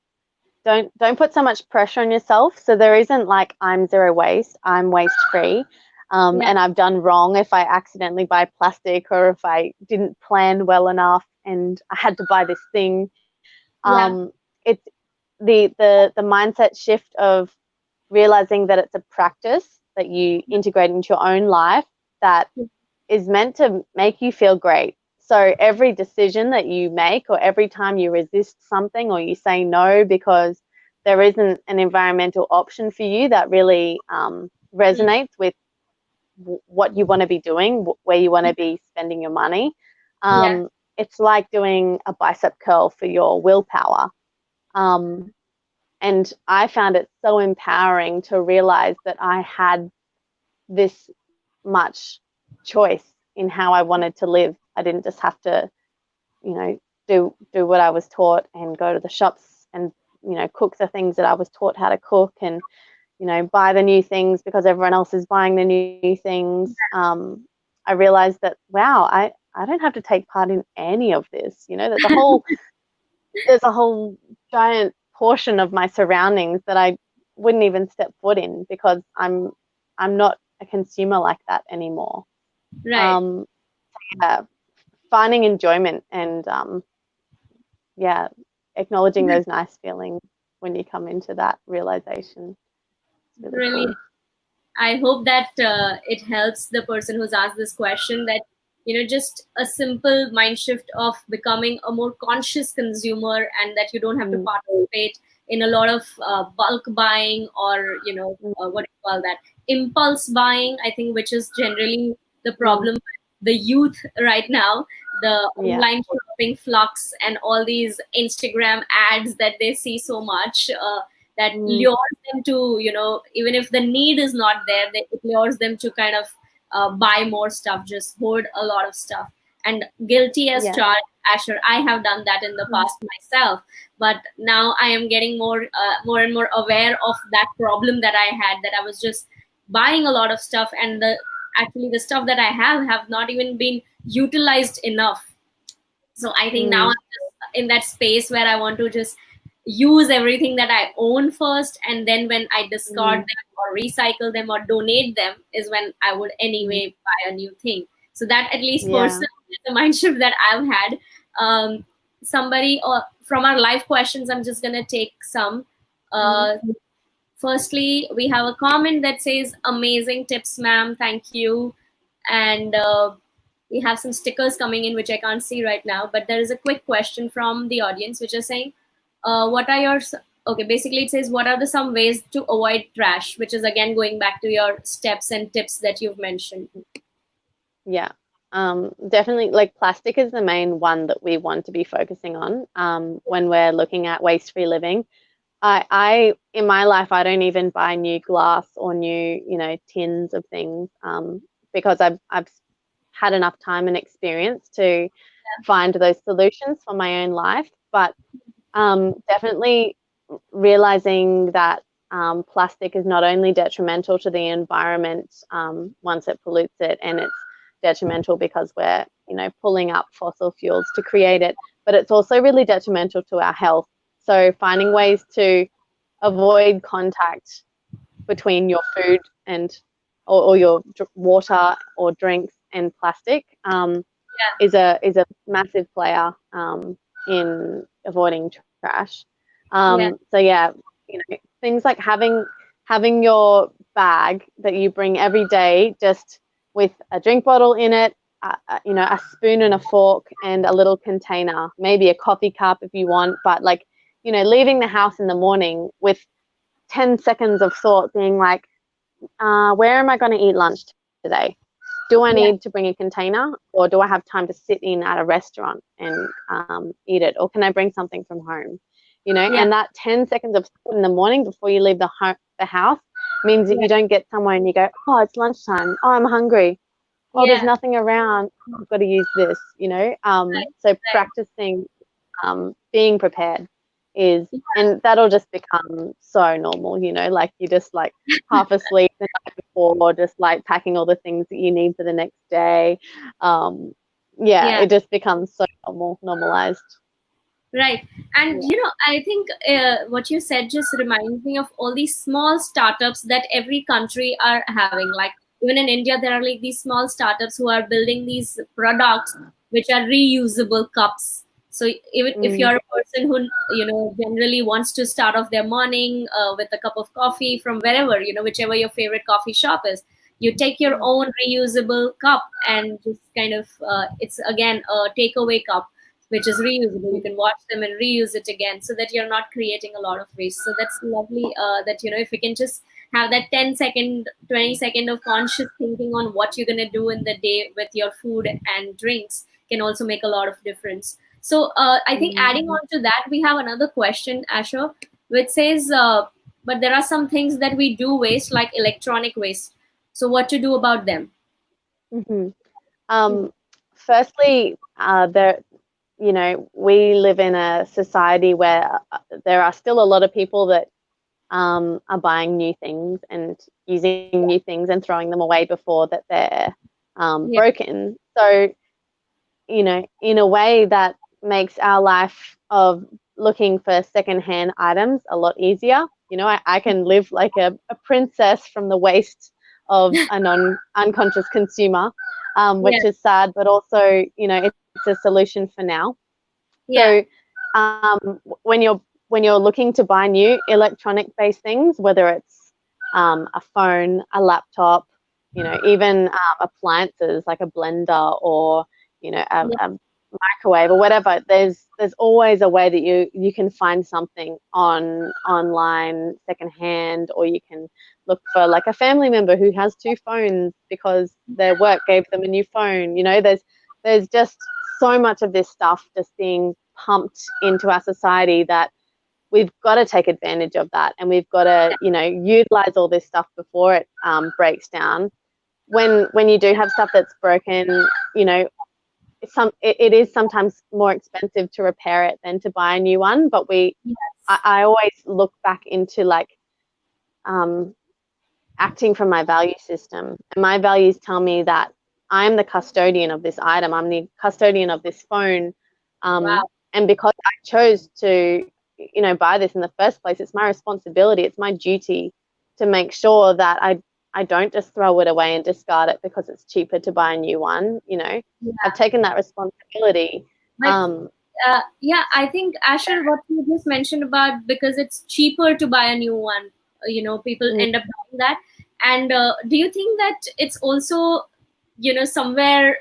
[SPEAKER 2] don't put so much pressure on yourself. So there isn't like I'm zero waste, I'm waste free,
[SPEAKER 1] Yeah.
[SPEAKER 2] and I've done wrong if I accidentally buy plastic or if I didn't plan well enough and I had to buy this thing.
[SPEAKER 1] Yeah.
[SPEAKER 2] It's the mindset shift of realizing that it's a practice that you integrate into your own life that is meant to make you feel great. So every decision that you make, or every time you resist something or you say no because there isn't an environmental option for you that really
[SPEAKER 1] Mm.
[SPEAKER 2] resonates with what you want to be doing, where you want to be spending your money,
[SPEAKER 1] Yeah.
[SPEAKER 2] it's like doing a bicep curl for your willpower. Um, and I found it so empowering to realize that I had this much choice in how I wanted to live. I didn't just have to, you know, do what I was taught and go to the shops and, cook the things that I was taught how to cook and, buy the new things because everyone else is buying the new things. I realized that, wow, I don't have to take part in any of this. There's a whole giant portion of my surroundings that I wouldn't even step foot in because I'm not a consumer like that anymore.
[SPEAKER 1] Right.
[SPEAKER 2] Um, yeah, finding enjoyment and yeah, acknowledging those nice feelings when you come into that realization. It's really
[SPEAKER 1] Really,
[SPEAKER 2] cool.
[SPEAKER 1] I hope that it helps the person who's asked this question, that, just a simple mind shift of becoming a more conscious consumer, and that you don't have to
[SPEAKER 2] Mm,
[SPEAKER 1] participate in a lot of bulk buying, or,
[SPEAKER 2] mm,
[SPEAKER 1] what do you call that? Impulse buying, I think, which is generally the
[SPEAKER 2] mm,
[SPEAKER 1] problem with the youth right now. The
[SPEAKER 2] yeah.
[SPEAKER 1] online shopping flux and all these Instagram ads that they see so much. That
[SPEAKER 2] Mm,
[SPEAKER 1] lures them to, even if the need is not there, it lures them to kind of buy more stuff, just hoard a lot of stuff. And guilty as
[SPEAKER 2] Yeah.
[SPEAKER 1] charged, Asher, I have done that in the past myself, but now I am getting more and more aware of that problem that I had, that I was just buying a lot of stuff, and the stuff that I have not even been utilized enough. So I think now
[SPEAKER 2] Mm,
[SPEAKER 1] I'm just in that space where I want to just use everything that I own first, and then when I discard
[SPEAKER 2] mm,
[SPEAKER 1] them or recycle them or donate them is when I would
[SPEAKER 2] mm.
[SPEAKER 1] anyway buy a new thing. So that, at least
[SPEAKER 2] Yeah.
[SPEAKER 1] personally, is the mind shift that I've had. Somebody, or from our live questions, I'm just gonna take some.
[SPEAKER 2] Mm.
[SPEAKER 1] uh, Firstly, we have a comment that says, "Amazing tips, ma'am. Thank you." And we have some stickers coming in, which I can't see right now. But there is a quick question from the audience, which is saying, "What are your okay?" Basically, it says, "What are the some ways to avoid trash?" Which is again going back to your steps and tips that you've mentioned.
[SPEAKER 2] Yeah. Definitely, like plastic is the main one that we want to be focusing on when we're looking at waste-free living. I in my life, I don't even buy new glass or new, tins of things because I've had enough time and experience to find those solutions for my own life. But definitely realizing that plastic is not only detrimental to the environment once it pollutes it, and it's detrimental because we're, pulling up fossil fuels to create it, but it's also really detrimental to our health. So finding ways to avoid contact between your food and or your water or drinks and plastic is a massive player in avoiding trash.
[SPEAKER 1] Yeah,
[SPEAKER 2] So yeah, things like having your bag that you bring every day, just with a drink bottle in it, a spoon and a fork and a little container, maybe a coffee cup if you want, but like, leaving the house in the morning with 10 seconds of thought being like, where am I going to eat lunch today? Do I
[SPEAKER 1] yeah,
[SPEAKER 2] need to bring a container, or do I have time to sit in at a restaurant and eat it? Or can I bring something from home?
[SPEAKER 1] yeah,
[SPEAKER 2] And that 10 seconds of thought in the morning before you leave the house means that
[SPEAKER 1] yeah,
[SPEAKER 2] you don't get somewhere and you go, oh, it's lunchtime. Oh, I'm hungry. Oh, there's
[SPEAKER 1] yeah.
[SPEAKER 2] nothing around. Oh, I've got to use this,
[SPEAKER 1] Right,
[SPEAKER 2] So
[SPEAKER 1] right.
[SPEAKER 2] practicing being prepared and that'll just become so normal, like you just like half asleep the night before, or just like packing all the things that you need for the next day. Yeah,
[SPEAKER 1] Yeah.
[SPEAKER 2] it just becomes so normalized.
[SPEAKER 1] Right. And,
[SPEAKER 2] Yeah.
[SPEAKER 1] I think what you said just reminds me of all these small startups that every country are having. Like, even in India, there are like these small startups who are building these products which are reusable cups. So even if
[SPEAKER 2] Mm,
[SPEAKER 1] you're a person who, generally wants to start off their morning with a cup of coffee from wherever, whichever your favorite coffee shop is, you take your own reusable cup and just kind of, it's again a takeaway cup which is reusable. You can wash them and reuse it again, so that you're not creating a lot of waste. So that's lovely. That if you can just have that 10-second, 20-second of conscious thinking on what you're gonna do in the day with your food and drinks can also make a lot of difference. So I think
[SPEAKER 2] mm.
[SPEAKER 1] adding on to that, we have another question, Asher, which says, "But there are some things that we do waste, like electronic waste. So what to do about them?"
[SPEAKER 2] Mm-hmm. Firstly, we live in a society where there are still a lot of people that are buying new things and using new things and throwing them away before that they're
[SPEAKER 1] Yeah,
[SPEAKER 2] broken. So, in a way that makes our life of looking for secondhand items a lot easier. I can live like a princess from the waste of a unconscious consumer,
[SPEAKER 1] yeah,
[SPEAKER 2] which is sad, but also, it's a solution for now.
[SPEAKER 1] yeah,
[SPEAKER 2] So when you're looking to buy new electronic based things, whether it's a phone, a laptop, even appliances like a blender or
[SPEAKER 1] yeah,
[SPEAKER 2] a microwave or whatever, there's always a way that you can find something online secondhand, or you can look for like a family member who has two phones because their work gave them a new phone. There's just so much of this stuff just being pumped into our society that we've got to take advantage of that, and we've got to utilize all this stuff before it breaks down. When you do have stuff that's broken, you know it is sometimes more expensive to repair it than to buy a new one. But
[SPEAKER 1] Yes.
[SPEAKER 2] I always look back into like acting from my value system, and my values tell me that I'm the custodian of this item. I'm the custodian of this phone,
[SPEAKER 1] Wow.
[SPEAKER 2] and because I chose to, buy this in the first place, it's my responsibility. It's my duty to make sure that I don't just throw it away and discard it because it's cheaper to buy a new one. I've
[SPEAKER 1] Yeah.
[SPEAKER 2] taken that responsibility.
[SPEAKER 1] But yeah, I think Asher, what you just mentioned about, because it's cheaper to buy a new one, people
[SPEAKER 2] Mm,
[SPEAKER 1] end up doing that. And do you think that it's also, somewhere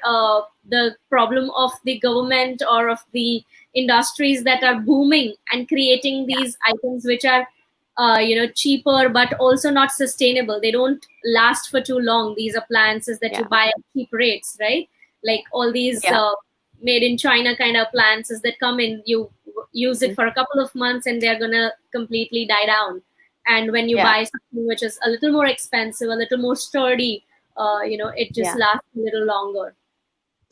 [SPEAKER 1] the problem of the government or of the industries that are booming and creating these items which are, cheaper but also not sustainable? They don't last for too long. These appliances that you
[SPEAKER 2] yeah,
[SPEAKER 1] buy at cheap rates, right? Like all these
[SPEAKER 2] yeah,
[SPEAKER 1] made in China kind of appliances that come in, you use it
[SPEAKER 2] mm,
[SPEAKER 1] for a couple of months and they're gonna completely die down. And when you
[SPEAKER 2] yeah,
[SPEAKER 1] buy something which is a little more expensive, a little more sturdy, it just
[SPEAKER 2] yeah.
[SPEAKER 1] lasts a little longer. And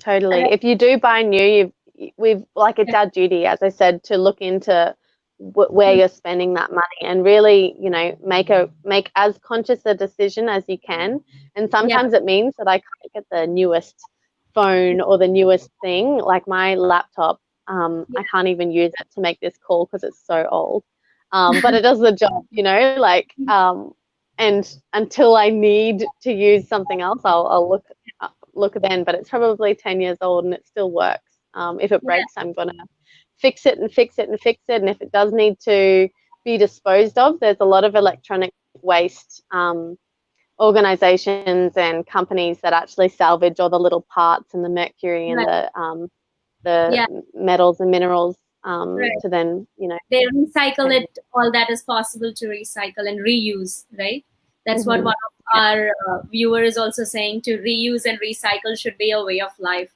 [SPEAKER 2] Totally. If you do buy new, we've like it's our duty, as I said, to look into where you're spending that money and really, make as conscious a decision as you can. And
[SPEAKER 1] yeah,
[SPEAKER 2] sometimes it means that I can't get the newest phone or the newest thing, like my laptop.
[SPEAKER 1] yeah,
[SPEAKER 2] I can't even use it to make this call because it's so old. But it does the job, like. And until I need to use something else, I'll look then, but it's probably 10 years old and it still works. If it
[SPEAKER 1] yeah,
[SPEAKER 2] breaks, I'm going to fix it and fix it and fix it. And if it does need to be disposed of, there's a lot of electronic waste organizations and companies that actually salvage all the little parts and the mercury and
[SPEAKER 1] right,
[SPEAKER 2] the
[SPEAKER 1] yeah,
[SPEAKER 2] metals and minerals
[SPEAKER 1] right.
[SPEAKER 2] to then,
[SPEAKER 1] They recycle
[SPEAKER 2] send.
[SPEAKER 1] it all that is possible to recycle and reuse, right? That's what
[SPEAKER 2] Mm-hmm.
[SPEAKER 1] one of our viewer is also saying, to reuse and recycle should be a way of life.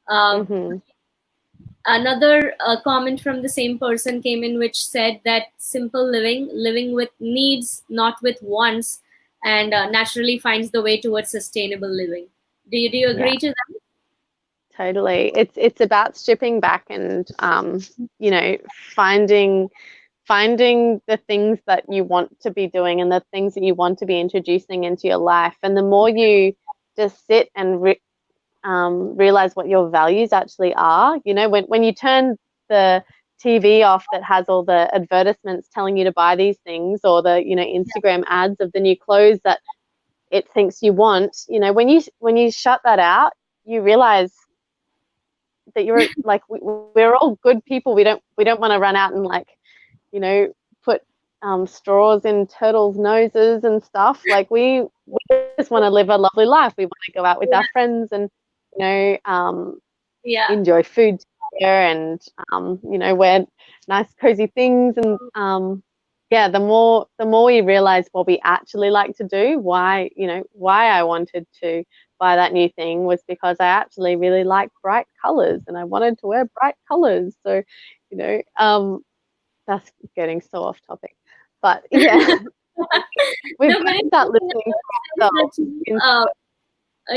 [SPEAKER 1] Um,
[SPEAKER 2] Mm-hmm.
[SPEAKER 1] Another comment from the same person came in, which said that simple living with needs, not with wants, and naturally finds the way towards sustainable living. Do you
[SPEAKER 2] Yeah.
[SPEAKER 1] agree to that?
[SPEAKER 2] Totally. It's about stripping back and you know, finding finding the things that you want to be doing and the things that you want to be introducing into your life. And the more you just sit and realize what your values actually are, when you turn the TV off that has all the advertisements telling you to buy these things, or the Instagram ads of the new clothes that it thinks you want, when you shut that out, you realize that you're like we're all good people. We don't want to run out and like put straws in turtles' noses and stuff. Like we just want to live a lovely life. We want to go out with
[SPEAKER 1] Yeah,
[SPEAKER 2] our friends and you know um,
[SPEAKER 1] yeah,
[SPEAKER 2] enjoy food together and wear nice cozy things and yeah, the more we realize what we actually like to do, why I wanted to buy that new thing was because I actually really like bright colors and I wanted to wear bright colors. So, you know, that's getting so off topic. But yeah, we've
[SPEAKER 1] no,
[SPEAKER 2] got
[SPEAKER 1] but
[SPEAKER 2] to
[SPEAKER 1] it's
[SPEAKER 2] start
[SPEAKER 1] something
[SPEAKER 2] listening to
[SPEAKER 1] that
[SPEAKER 2] ourselves.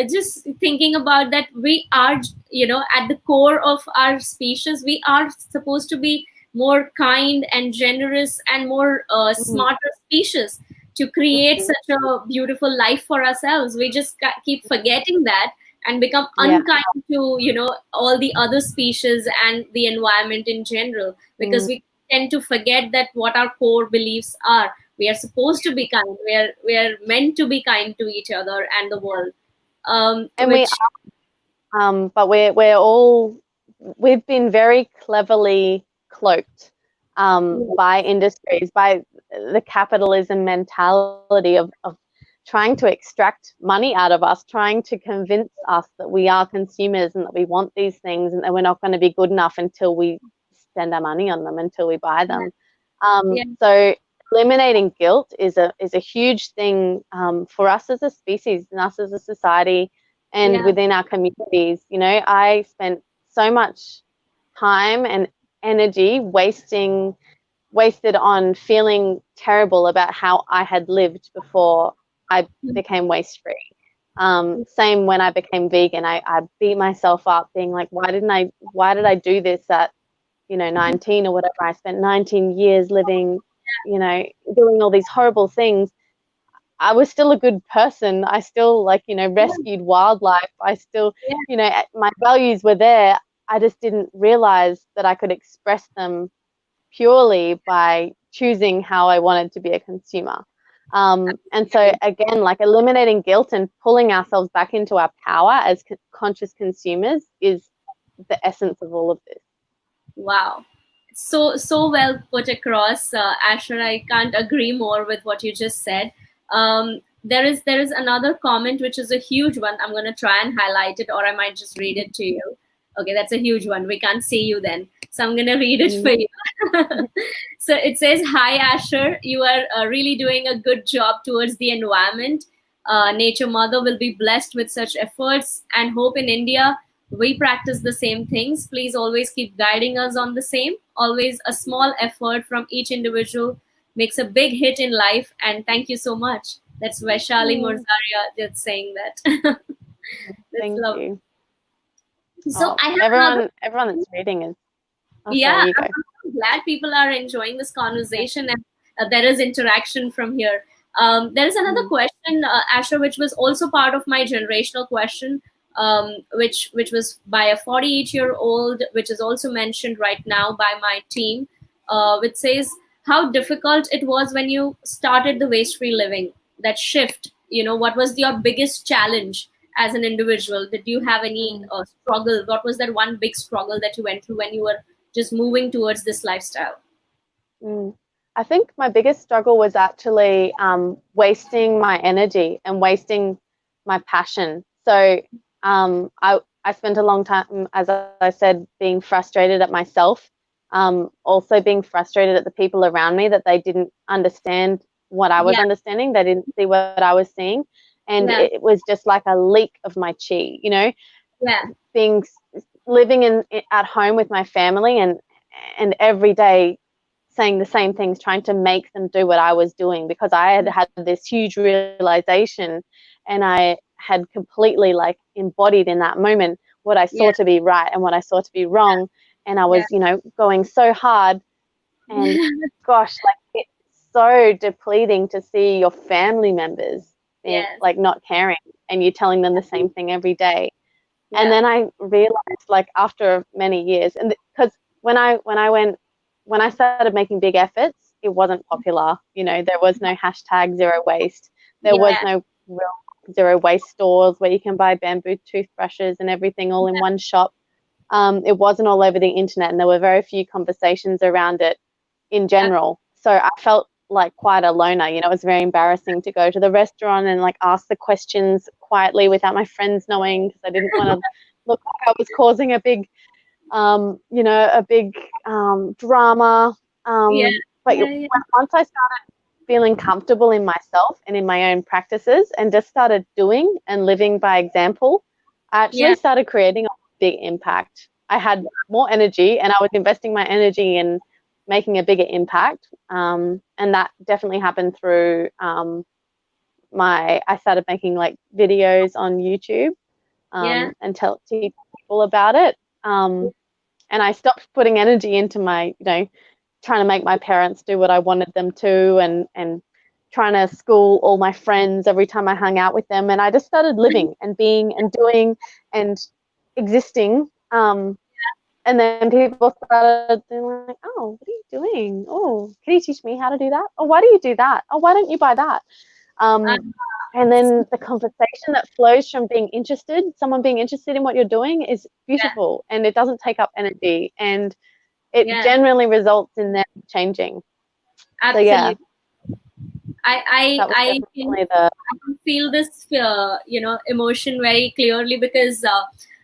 [SPEAKER 1] just thinking about that, we are, at the core of our species, we are supposed to be more kind and generous and more
[SPEAKER 2] Mhm,
[SPEAKER 1] smarter species to create
[SPEAKER 2] mhm.
[SPEAKER 1] such a beautiful life for ourselves. We just keep forgetting that and become
[SPEAKER 2] Yeah.
[SPEAKER 1] unkind to, all the other species and the environment in general, because
[SPEAKER 2] Mm,
[SPEAKER 1] we tend to forget that what our core beliefs are. We are supposed to be kind. We are meant to be kind to each other and the world.
[SPEAKER 2] and
[SPEAKER 1] Which
[SPEAKER 2] but we've been very cleverly cloaked by industries, by the capitalism mentality of trying to extract money out of us, trying to convince us that we are consumers and that we want these things and that we're not going to be good enough until we spend our money on them, until we buy
[SPEAKER 1] yeah,
[SPEAKER 2] them.
[SPEAKER 1] yeah,
[SPEAKER 2] So eliminating guilt is a huge thing for us as a species and us as a society and
[SPEAKER 1] yeah,
[SPEAKER 2] within our communities. I spent so much time and energy wasted on feeling terrible about how I had lived before I became waste free. Same when I became vegan, I beat myself up being like, why did I do this at, 19 or whatever? I spent 19 years living, doing all these horrible things. I was still a good person. I still rescued wildlife. I still, my values were there. I just didn't realize that I could express them purely by choosing how I wanted to be a consumer. And so again, like eliminating guilt and pulling ourselves back into our power as conscious consumers is the essence of all of this.
[SPEAKER 1] Wow. So well put across, Asher. I can't agree more with what you just said. There is another comment which is a huge one. I'm gonna try and highlight it, or I might just read it to you. Okay, that's a huge one. We can't see you then, so I'm gonna read it for you. So it says, "Hi Asher, you are really doing a good job towards the environment. Nature Mother will be blessed with such efforts, and hope in India we practice the same things. Please always keep guiding us on the same. Always a small effort from each individual makes a big hit in life. And thank you so much." That's Vaishali Murzaria just saying that. That's
[SPEAKER 2] Thank
[SPEAKER 1] lovely.
[SPEAKER 2] you.
[SPEAKER 1] So I have
[SPEAKER 2] everyone that's reading is.
[SPEAKER 1] Yeah,
[SPEAKER 2] sorry, you go.
[SPEAKER 1] I'm glad people are enjoying this conversation, and there is interaction from here. There is another question, Asher, which was also part of my generational question, which was by a 48-year-old, which is also mentioned right now by my team, which says how difficult it was when you started the waste-free living. That shift, what was your biggest challenge as an individual? Did you have any struggle? What was that one big struggle that you went through when you were just moving towards this lifestyle?
[SPEAKER 2] I think my biggest struggle was actually wasting my energy and wasting my passion. So I spent a long time, as I said, being frustrated at myself, also being frustrated at the people around me, that they didn't understand what I was understanding. They didn't see what I was seeing. And it was just like a leak of my chi, living at home with my family and every day saying the same things, trying to make them do what I was doing, because I had this huge realization, and I had completely embodied in that moment what I saw to be right and what I saw to be wrong. And I was, going so hard, and gosh, it's so depleting to see your family members not caring, and you're telling them the same thing every day. And then I realized, after many years, and because when I started making big efforts, it wasn't popular. There was no hashtag zero waste. There was no real zero waste stores where you can buy bamboo toothbrushes and everything all in one shop. It wasn't all over the internet, and there were very few conversations around it in general. So I felt like quite a loner. It was very embarrassing to go to the restaurant and ask the questions quietly without my friends knowing, because I didn't want to look like I was causing a big drama. But once I started feeling comfortable in myself and in my own practices, and just started doing and living by example, I actually started creating a big impact. I had more energy, and I was investing my energy in making a bigger impact. And that definitely happened through I started making videos on YouTube and teach people about it. And I stopped putting energy into my, trying to make my parents do what I wanted them to, and trying to school all my friends every time I hung out with them. And I just started living and being and doing and existing. And then people started being like, "Oh, what are you doing? Oh, can you teach me how to do that? Oh, why do you do that? Oh, why don't you buy that?" And then the conversation that flows from someone being interested in what you're doing, is beautiful, and it doesn't take up energy, and it generally results in them changing.
[SPEAKER 1] Absolutely.
[SPEAKER 2] So
[SPEAKER 1] I can feel this emotion very clearly, because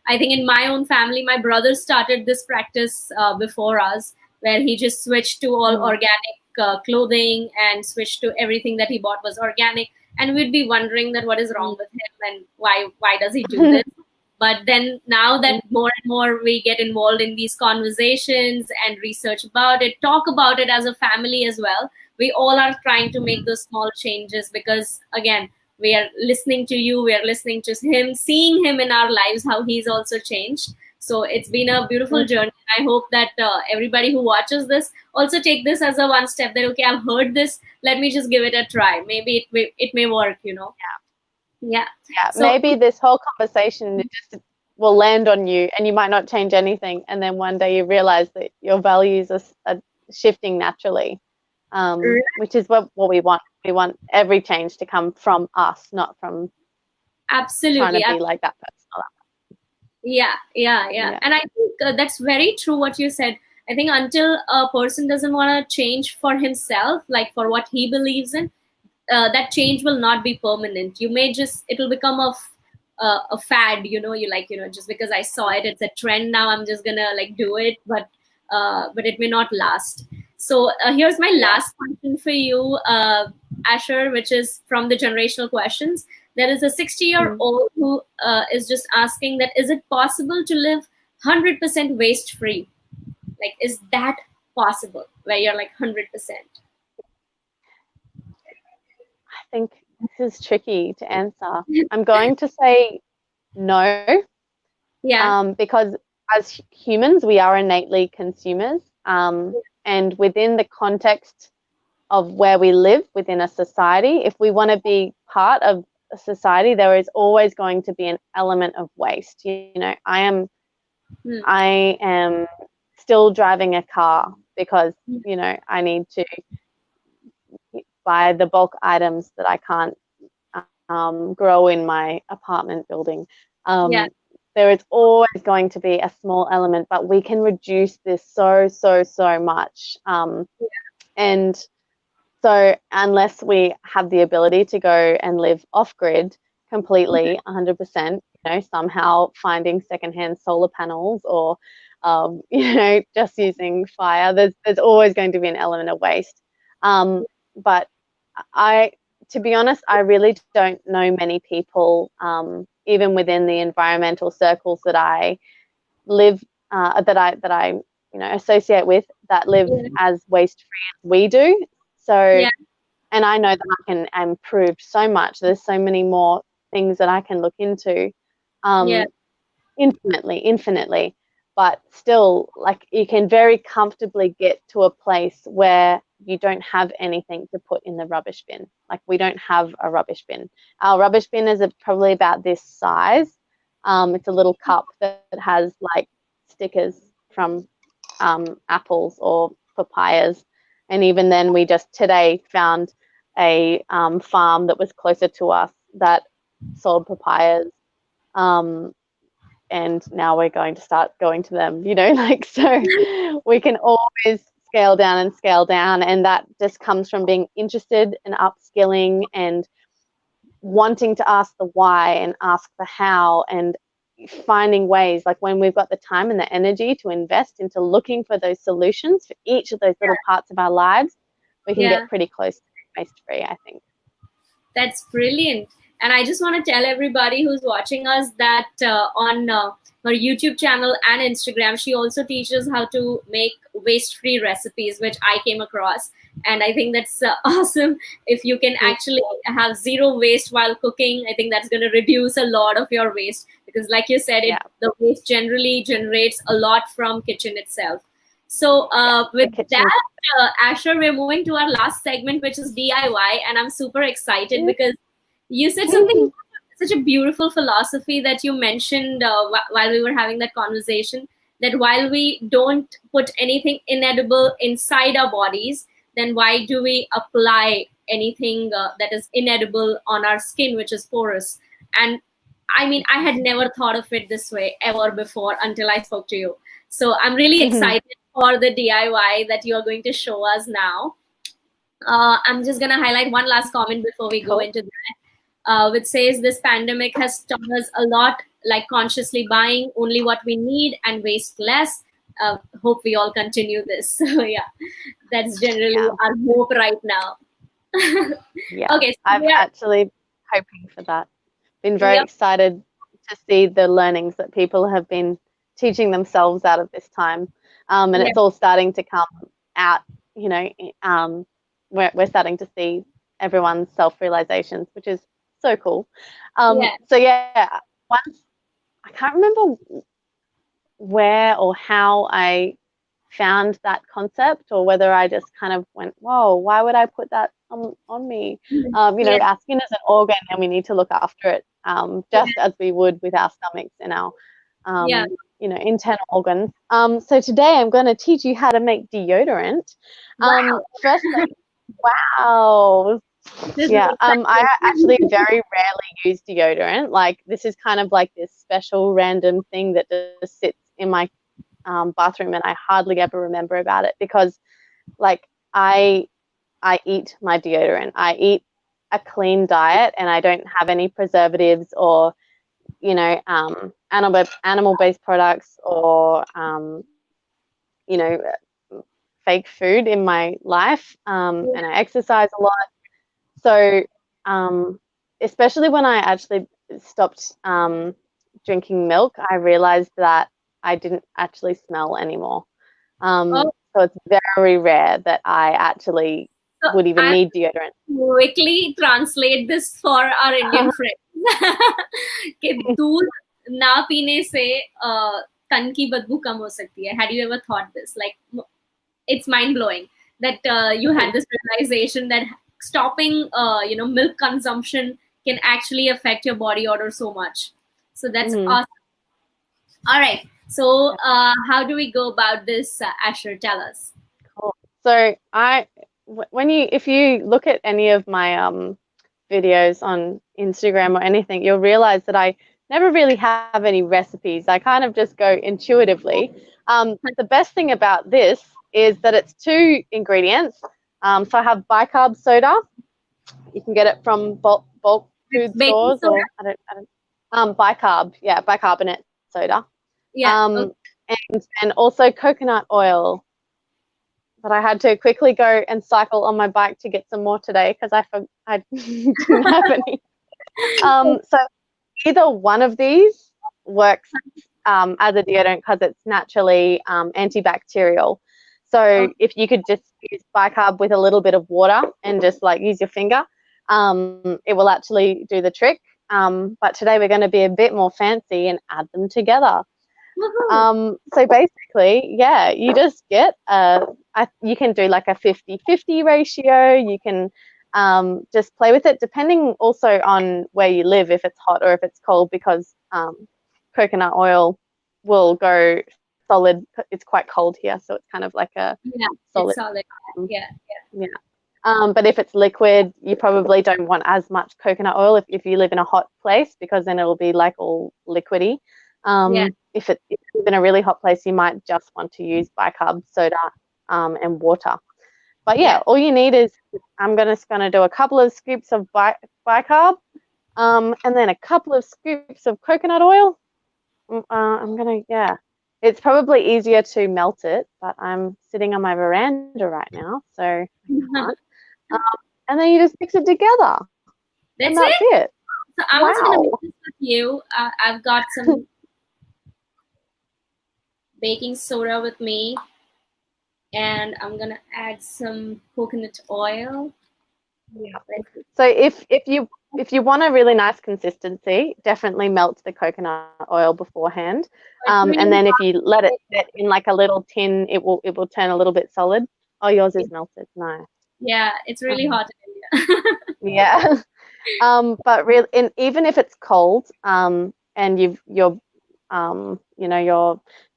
[SPEAKER 1] I think in my own family, my brother started this practice before us, where he just switched to all organic clothing and switched to everything that he bought was organic. And we'd be wondering that what is wrong with him, and why does he do this? But then now that more and more we get involved in these conversations and research about it, talk about it as a family as well, we all are trying to make those small changes, because again, we are listening to you, we are listening to him, seeing him in our lives, how he's also changed. So it's been a beautiful journey. I hope that everybody who watches this also take this as a one step, that okay, I've heard this, let me just give it a try, maybe it may work, yeah.
[SPEAKER 2] Yeah,
[SPEAKER 1] So
[SPEAKER 2] maybe this whole conversation just will land on you and you might not change anything. And then one day you realize that your values are shifting naturally, which is what we want. We want every change to come from us, not from trying
[SPEAKER 1] absolutely.
[SPEAKER 2] to be like that person.
[SPEAKER 1] Yeah. And I think that's very true what you said. I think until a person doesn't want to change for himself, like for what he believes in, that change will not be permanent. You may just, it'll become a fad, you like, just because I saw it, it's a trend now, I'm just gonna like do it, but it may not last. So here's my last question for you, Asher, which is from the generational questions. There is a 60-year-old who is just asking that, is it possible to live 100% waste free? Like, is that possible where you're like 100%?
[SPEAKER 2] I think this is tricky to answer. I'm going to say no,
[SPEAKER 1] Yeah.
[SPEAKER 2] because as humans, we are innately consumers. And within the context of where we live within a society, if we want to be part of a society, there is always going to be an element of waste. I am still driving a car because, I need to buy the bulk items that I can't grow in my apartment building.
[SPEAKER 1] Yeah.
[SPEAKER 2] There is always going to be a small element, but we can reduce this so much. And so unless we have the ability to go and live off grid completely, 100%, somehow finding secondhand solar panels or, just using fire, there's always going to be an element of waste. But to be honest, I really don't know many people, even within the environmental circles that I live, that I associate with, that live
[SPEAKER 1] Yeah.
[SPEAKER 2] as waste free as we do. So,
[SPEAKER 1] Yeah.
[SPEAKER 2] and I know that I can improve so much. There's so many more things that I can look into,
[SPEAKER 1] Yeah.
[SPEAKER 2] infinitely. But still, like, you can very comfortably get to a place where you don't have anything to put in the rubbish bin. Like, we don't have a rubbish bin. Our rubbish bin is probably about this size. It's a little cup that has like stickers from apples or papayas. And even then, we just today found a farm that was closer to us that sold papayas. And now we're going to start going to them, so we can always scale down. And that just comes from being interested and upskilling and wanting to ask the why and ask the how and finding ways, like when we've got the time and the energy to invest into looking for those solutions for each of those little parts of our lives, we can
[SPEAKER 1] Yeah.
[SPEAKER 2] get pretty close to waste free, I think.
[SPEAKER 1] That's brilliant. And I just want to tell everybody who's watching us that on her YouTube channel and Instagram, she also teaches how to make waste-free recipes, which I came across. And I think that's awesome. If you can actually have zero waste while cooking, I think that's going to reduce a lot of your waste. Because like you said, the waste generally generates a lot from kitchen itself. So with that, Asher, we're moving to our last segment, which is DIY. And I'm super excited because you said something, such a beautiful philosophy that you mentioned while we were having that conversation, that while we don't put anything inedible inside our bodies, then why do we apply anything that is inedible on our skin, which is porous? And I mean, I had never thought of it this way ever before until I spoke to you. So I'm really excited for the DIY that you are going to show us now. I'm just going to highlight one last comment before we go into that, which says this pandemic has taught us a lot, like consciously buying only what we need and waste less. Hope we all continue this. So yeah, that's generally our hope right now. Okay, so
[SPEAKER 2] I'm actually hoping for that. Been very excited to see the learnings that people have been teaching themselves out of this time, and it's all starting to come out. We're starting to see everyone's self-realizations, which is So cool.
[SPEAKER 1] Yeah.
[SPEAKER 2] So yeah, once I can't remember where or how I found that concept, or whether I just kind of went, whoa, why would I put that on me?
[SPEAKER 1] Yeah.
[SPEAKER 2] Our skin is an organ and we need to look after it, just as we would with our stomachs and our,
[SPEAKER 1] Yeah.
[SPEAKER 2] internal organs. So today I'm going to teach you how to make deodorant.
[SPEAKER 1] Wow.
[SPEAKER 2] Firstly, wow.
[SPEAKER 1] This is
[SPEAKER 2] Yeah, I actually
[SPEAKER 1] exciting.
[SPEAKER 2] very rarely use deodorant. Like, this is kind of like this special random thing that just sits in my bathroom, and I hardly ever remember about it because, like, I eat my deodorant. I eat a clean diet, and I don't have any preservatives or animal based products or you know fake food in my life. And I exercise a lot. So, especially when I actually stopped drinking milk, I realized that I didn't actually smell anymore.
[SPEAKER 1] Oh,
[SPEAKER 2] So it's very rare that I actually
[SPEAKER 1] so
[SPEAKER 2] would even
[SPEAKER 1] I'll
[SPEAKER 2] need deodorant.
[SPEAKER 1] quickly translate this for our Indian friends. कि दूध ना पीने से तन की बदबू कम हो सकती है. Had you ever thought this? Like, it's mind blowing that you had this realization that stopping, milk consumption can actually affect your body odor so much. So that's
[SPEAKER 2] Mhm.
[SPEAKER 1] awesome. All right. So how do we go about this, Asher? Tell us.
[SPEAKER 2] Cool. So if you look at any of my videos on Instagram or anything, you'll realize that I never really have any recipes. I kind of just go intuitively. The best thing about this is that it's two ingredients. So I have bicarb soda. You can get it from bulk
[SPEAKER 1] It's
[SPEAKER 2] food
[SPEAKER 1] baking
[SPEAKER 2] stores,
[SPEAKER 1] soda.
[SPEAKER 2] or bicarb, yeah, bicarbonate soda.
[SPEAKER 1] Yeah. Okay.
[SPEAKER 2] Um, and also coconut oil. But I had to quickly go and cycle on my bike to get some more today because I didn't have any. So either one of these works as a deodorant because it's naturally antibacterial. So
[SPEAKER 1] Okay.
[SPEAKER 2] if you could just use bicarb with a little bit of water and just like use your finger, it will actually do the trick. But today we're going to be a bit more fancy and add them together.
[SPEAKER 1] Woohoo.
[SPEAKER 2] So basically, yeah, you just get you can do like a 50-50 ratio. You can just play with it depending also on where you live, if it's hot or if it's cold, because coconut oil will go solid. It's quite cold here, so it's kind of like a
[SPEAKER 1] Yeah, it's
[SPEAKER 2] solid.
[SPEAKER 1] solid.
[SPEAKER 2] um,
[SPEAKER 1] Yeah.
[SPEAKER 2] Yeah. But if it's liquid, you probably don't want as much coconut oil if you live in a hot place, because then it will be like all liquidy.
[SPEAKER 1] Yeah.
[SPEAKER 2] If you live in a really hot place, you might just want to use bicarb soda and water. But yeah,
[SPEAKER 1] Yeah.
[SPEAKER 2] all you need is, I'm just gonna do a couple of scoops of bicarb, and then a couple of scoops of coconut oil. It's probably easier to melt it, but I'm sitting on my veranda right now, so I
[SPEAKER 1] Yeah.
[SPEAKER 2] can't. Um, and then you just mix it together, and
[SPEAKER 1] That's
[SPEAKER 2] that's
[SPEAKER 1] it.
[SPEAKER 2] it.
[SPEAKER 1] So I'm also gonna
[SPEAKER 2] Wow.
[SPEAKER 1] make this with you. I've got some baking soda with me, and I'm gonna add some coconut oil.
[SPEAKER 2] Yeah.
[SPEAKER 1] Let's see.
[SPEAKER 2] So if you want a really nice consistency, definitely melt the coconut oil beforehand.
[SPEAKER 1] It's
[SPEAKER 2] And
[SPEAKER 1] really
[SPEAKER 2] then if
[SPEAKER 1] hot.
[SPEAKER 2] you let it sit in like a little tin, it will turn a little bit solid. Oh, yours is melted. Nice.
[SPEAKER 1] Yeah, it's really
[SPEAKER 2] Um,
[SPEAKER 1] hot in India.
[SPEAKER 2] yeah. But really, and even if it's cold, and your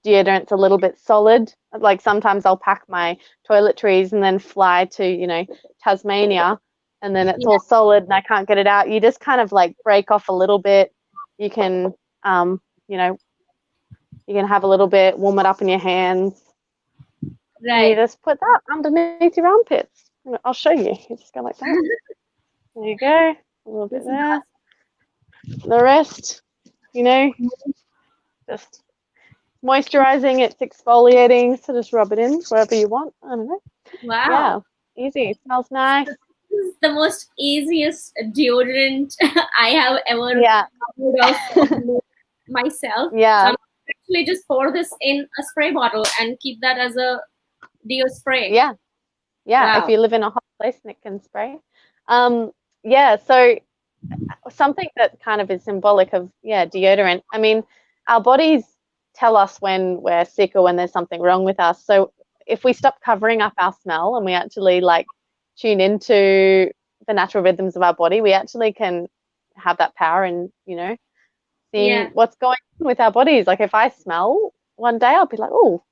[SPEAKER 2] deodorant's a little bit solid. Like, sometimes I'll pack my toiletries and then fly to, Tasmania, and then it's
[SPEAKER 1] Yeah,
[SPEAKER 2] all solid and I can't get it out. You just kind of like break off a little bit. You can, you know, you can have a little bit, warm it up in your hands, and you
[SPEAKER 1] right.
[SPEAKER 2] just put that underneath your armpits. I'll show you. You just go like that. There you go. A little bit
[SPEAKER 1] This is
[SPEAKER 2] there. The rest, you know, just moisturizing, it's exfoliating, so just rub it in wherever you want. I don't know. Yeah,
[SPEAKER 1] wow.
[SPEAKER 2] easy. Smells nice.
[SPEAKER 1] This is the most easiest deodorant I have ever
[SPEAKER 2] Yeah,
[SPEAKER 1] heard of myself. So
[SPEAKER 2] yeah,
[SPEAKER 1] I'm actually just pour this in a spray bottle and keep that as a deo spray.
[SPEAKER 2] yeah. If
[SPEAKER 1] Wow.
[SPEAKER 2] you live in a hot place and it can spray. Um, yeah, so something that kind of is symbolic of, deodorant. I mean, our bodies tell us when we're sick or when there's something wrong with us. So if we stop covering up our smell and we actually like tune into the natural rhythms of our body, we actually can have that power and, seeing
[SPEAKER 1] Yeah.
[SPEAKER 2] what's going on with our bodies. Like if I smell one day, I'll be like, oh,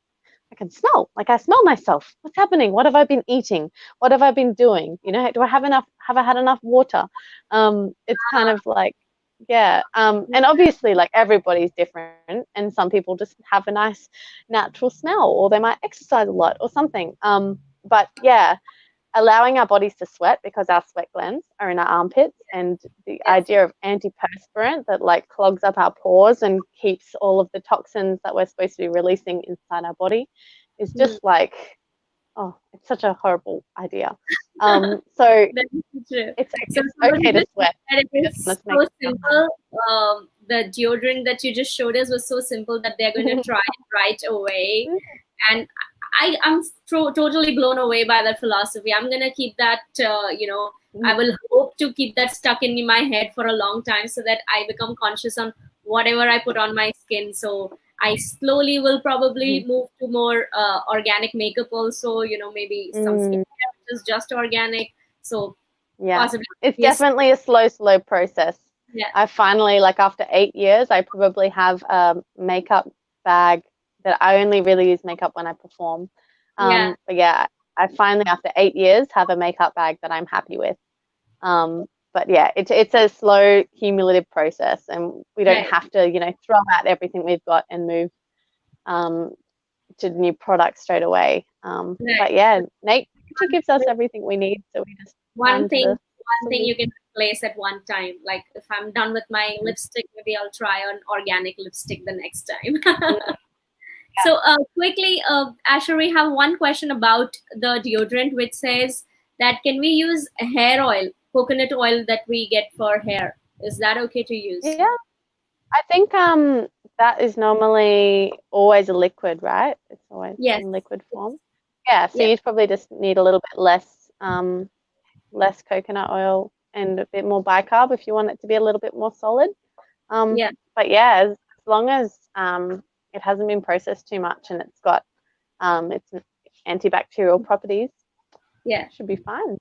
[SPEAKER 2] I can smell. Like I smell myself. What's happening? What have I been eating? What have I been doing? Do I have enough? Have I had enough water? It's kind of like, yeah. And obviously, like everybody's different, and some people just have a nice natural smell, or they might exercise a lot, or something. But yeah, allowing our bodies to sweat because our sweat glands are in our armpits, and the
[SPEAKER 1] Yes.
[SPEAKER 2] idea of antiperspirant that like clogs up our pores and keeps all of the toxins that we're supposed to be releasing inside our body is
[SPEAKER 1] Hmm.
[SPEAKER 2] just like, oh, it's such a horrible idea. So
[SPEAKER 1] That is true.
[SPEAKER 2] it's
[SPEAKER 1] So
[SPEAKER 2] it's
[SPEAKER 1] somebody
[SPEAKER 2] okay to
[SPEAKER 1] just said
[SPEAKER 2] sweat.
[SPEAKER 1] that it
[SPEAKER 2] We just
[SPEAKER 1] is
[SPEAKER 2] want to make
[SPEAKER 1] so
[SPEAKER 2] it feel
[SPEAKER 1] simple. The deodorant that you just showed us was so simple that they're going to
[SPEAKER 2] nice.
[SPEAKER 1] try it right away. And I'm totally blown away by that philosophy. I'm going to keep that, I will hope to keep that stuck in my head for a long time so that I become conscious on whatever I put on my skin. So I slowly will probably move to more organic makeup also, maybe some
[SPEAKER 2] Mm,
[SPEAKER 1] skincare which is just organic. So
[SPEAKER 2] yeah,
[SPEAKER 1] possibly,
[SPEAKER 2] it's
[SPEAKER 1] yes,
[SPEAKER 2] definitely a slow process.
[SPEAKER 1] yeah,
[SPEAKER 2] I finally, like after 8 years, I probably have a makeup bag that I only really use makeup when I perform.
[SPEAKER 1] yeah,
[SPEAKER 2] But yeah, I finally, after 8 years, have a makeup bag that I'm happy with. But yeah, it's a slow cumulative process, and we don't
[SPEAKER 1] right,
[SPEAKER 2] have to, throw out everything we've got and move um, to new products straight away. But
[SPEAKER 1] right.
[SPEAKER 2] yeah, nature gives us
[SPEAKER 1] One
[SPEAKER 2] everything we need, so we just
[SPEAKER 1] one
[SPEAKER 2] find
[SPEAKER 1] thing,
[SPEAKER 2] the
[SPEAKER 1] one thing you
[SPEAKER 2] solution.
[SPEAKER 1] can replace at one time. Like if I'm done with my lipstick, maybe I'll try on organic lipstick the next time. So quickly, Asher, we have one question about the deodorant, which says that can we use hair oil, coconut oil that we get for hair? Is that okay to use?
[SPEAKER 2] Yeah, I think that is normally always a liquid, right? It's always
[SPEAKER 1] Yes.
[SPEAKER 2] in liquid form. Yeah, so
[SPEAKER 1] Yes.
[SPEAKER 2] you probably just need a little bit less coconut oil and a bit more bicarb if you want it to be a little bit more solid. Um,
[SPEAKER 1] Yeah.
[SPEAKER 2] but yeah, as long as it hasn't been processed too much and it's got its antibacterial properties,
[SPEAKER 1] Yeah.
[SPEAKER 2] it should be fine.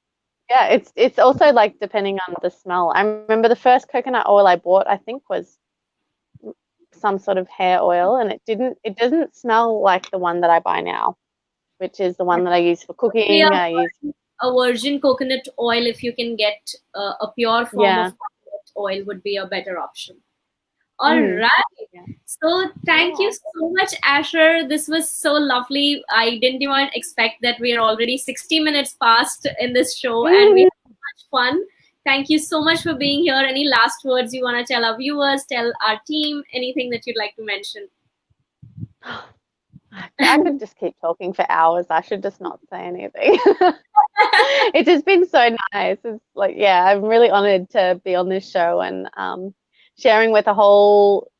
[SPEAKER 2] Yeah, it's also like depending on the smell. I remember the first coconut oil I bought, I think was some sort of hair oil, and it doesn't smell like the one that I buy now, which is the one that I use for
[SPEAKER 1] Be
[SPEAKER 2] cooking. I use
[SPEAKER 1] a virgin coconut oil, if you can get a pure form of
[SPEAKER 2] yeah.
[SPEAKER 1] coconut oil, would be a better option. All
[SPEAKER 2] Mm,
[SPEAKER 1] right.
[SPEAKER 2] yeah.
[SPEAKER 1] So thank you
[SPEAKER 2] Yeah.
[SPEAKER 1] so much, Asher. This was so lovely. I didn't even expect that we are already 60 minutes past in this show and we
[SPEAKER 2] Mm.
[SPEAKER 1] had so much fun. Thank you so much for being here. Any last words you want to tell our viewers, tell our team, anything that you'd like to mention?
[SPEAKER 2] I could just keep talking for hours. I should just not say anything. It's just been so nice. It's like, yeah, I'm really honored to be on this show and sharing with a whole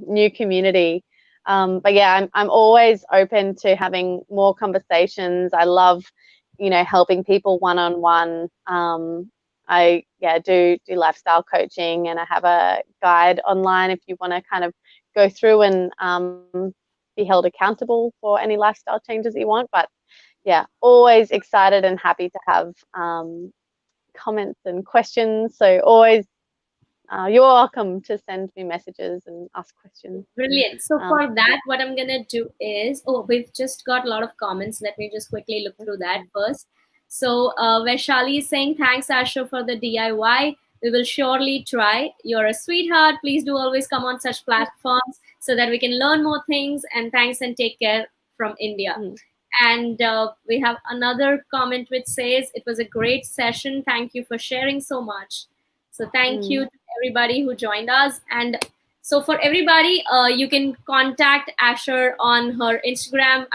[SPEAKER 2] new community. But yeah, I'm always open to having more conversations. I love, helping people one on one. I do lifestyle coaching, and I have a guide online if you want to kind of go through and be held accountable for any lifestyle changes that you want. But yeah, always excited and happy to have comments and questions. So always, you're welcome to send me messages and ask questions.
[SPEAKER 1] Brilliant. So
[SPEAKER 2] Um,
[SPEAKER 1] for that, what I'm gonna do is, oh, we've just got a lot of comments. Let me just quickly look through that first. So Vaishali is saying, thanks Asher for the DIY. We will surely try. You're a sweetheart. Please do always come on such platforms so that we can learn more things. And thanks and take care from India.
[SPEAKER 2] mm,
[SPEAKER 1] And we have another comment which says, it was a great session. Thank you for sharing so much. So thank you
[SPEAKER 2] mm,
[SPEAKER 1] to everybody who joined us. And so for everybody, you can contact Asher on her Instagram.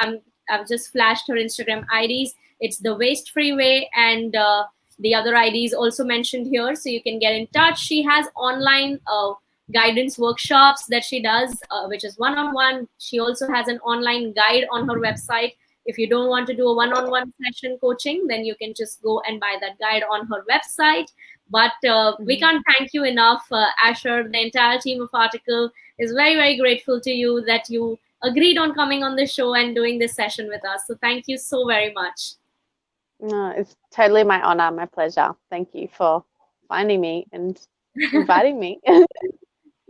[SPEAKER 1] I've just flashed her Instagram IDs. It's the Waste Free Way, and the other IDs also mentioned here, so you can get in touch. She has online guidance workshops that she does, which is one-on-one. She also has an online guide on her website. If you don't want to do a one-on-one session coaching, then you can just go and buy that guide on her website. But we can't thank you enough, Asher. The entire team of artyKAL is very, very grateful to you that you agreed on coming on the show and doing this session with us. So thank you so very much.
[SPEAKER 2] No, it's totally my honor, my pleasure. Thank you for finding me and inviting me.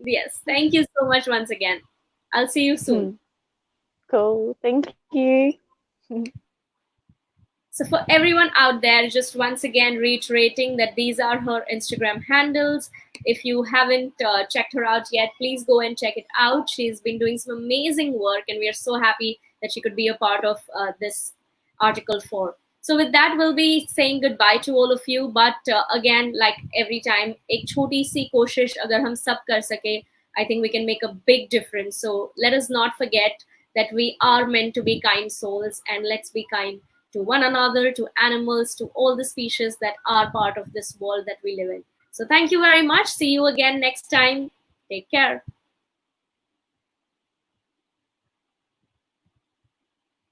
[SPEAKER 1] Yes, thank you so much once again. I'll see you soon.
[SPEAKER 2] Cool. Thank you.
[SPEAKER 1] So for everyone out there, just once again reiterating that these are her Instagram handles. If you haven't checked her out yet, please go and check it out. She's been doing some amazing work, and we are so happy that she could be a part of this artyKAL 4. So with that, we'll be saying goodbye to all of you. But again, like every time, एक छोटी सी कोशिश अगर हम सब कर सके, I think we can make a big difference. So let us not forget that we are meant to be kind souls, and let's be kind to one another, to animals, to all the species that are part of this world that we live in. So thank you very much. See you again next time. Take care.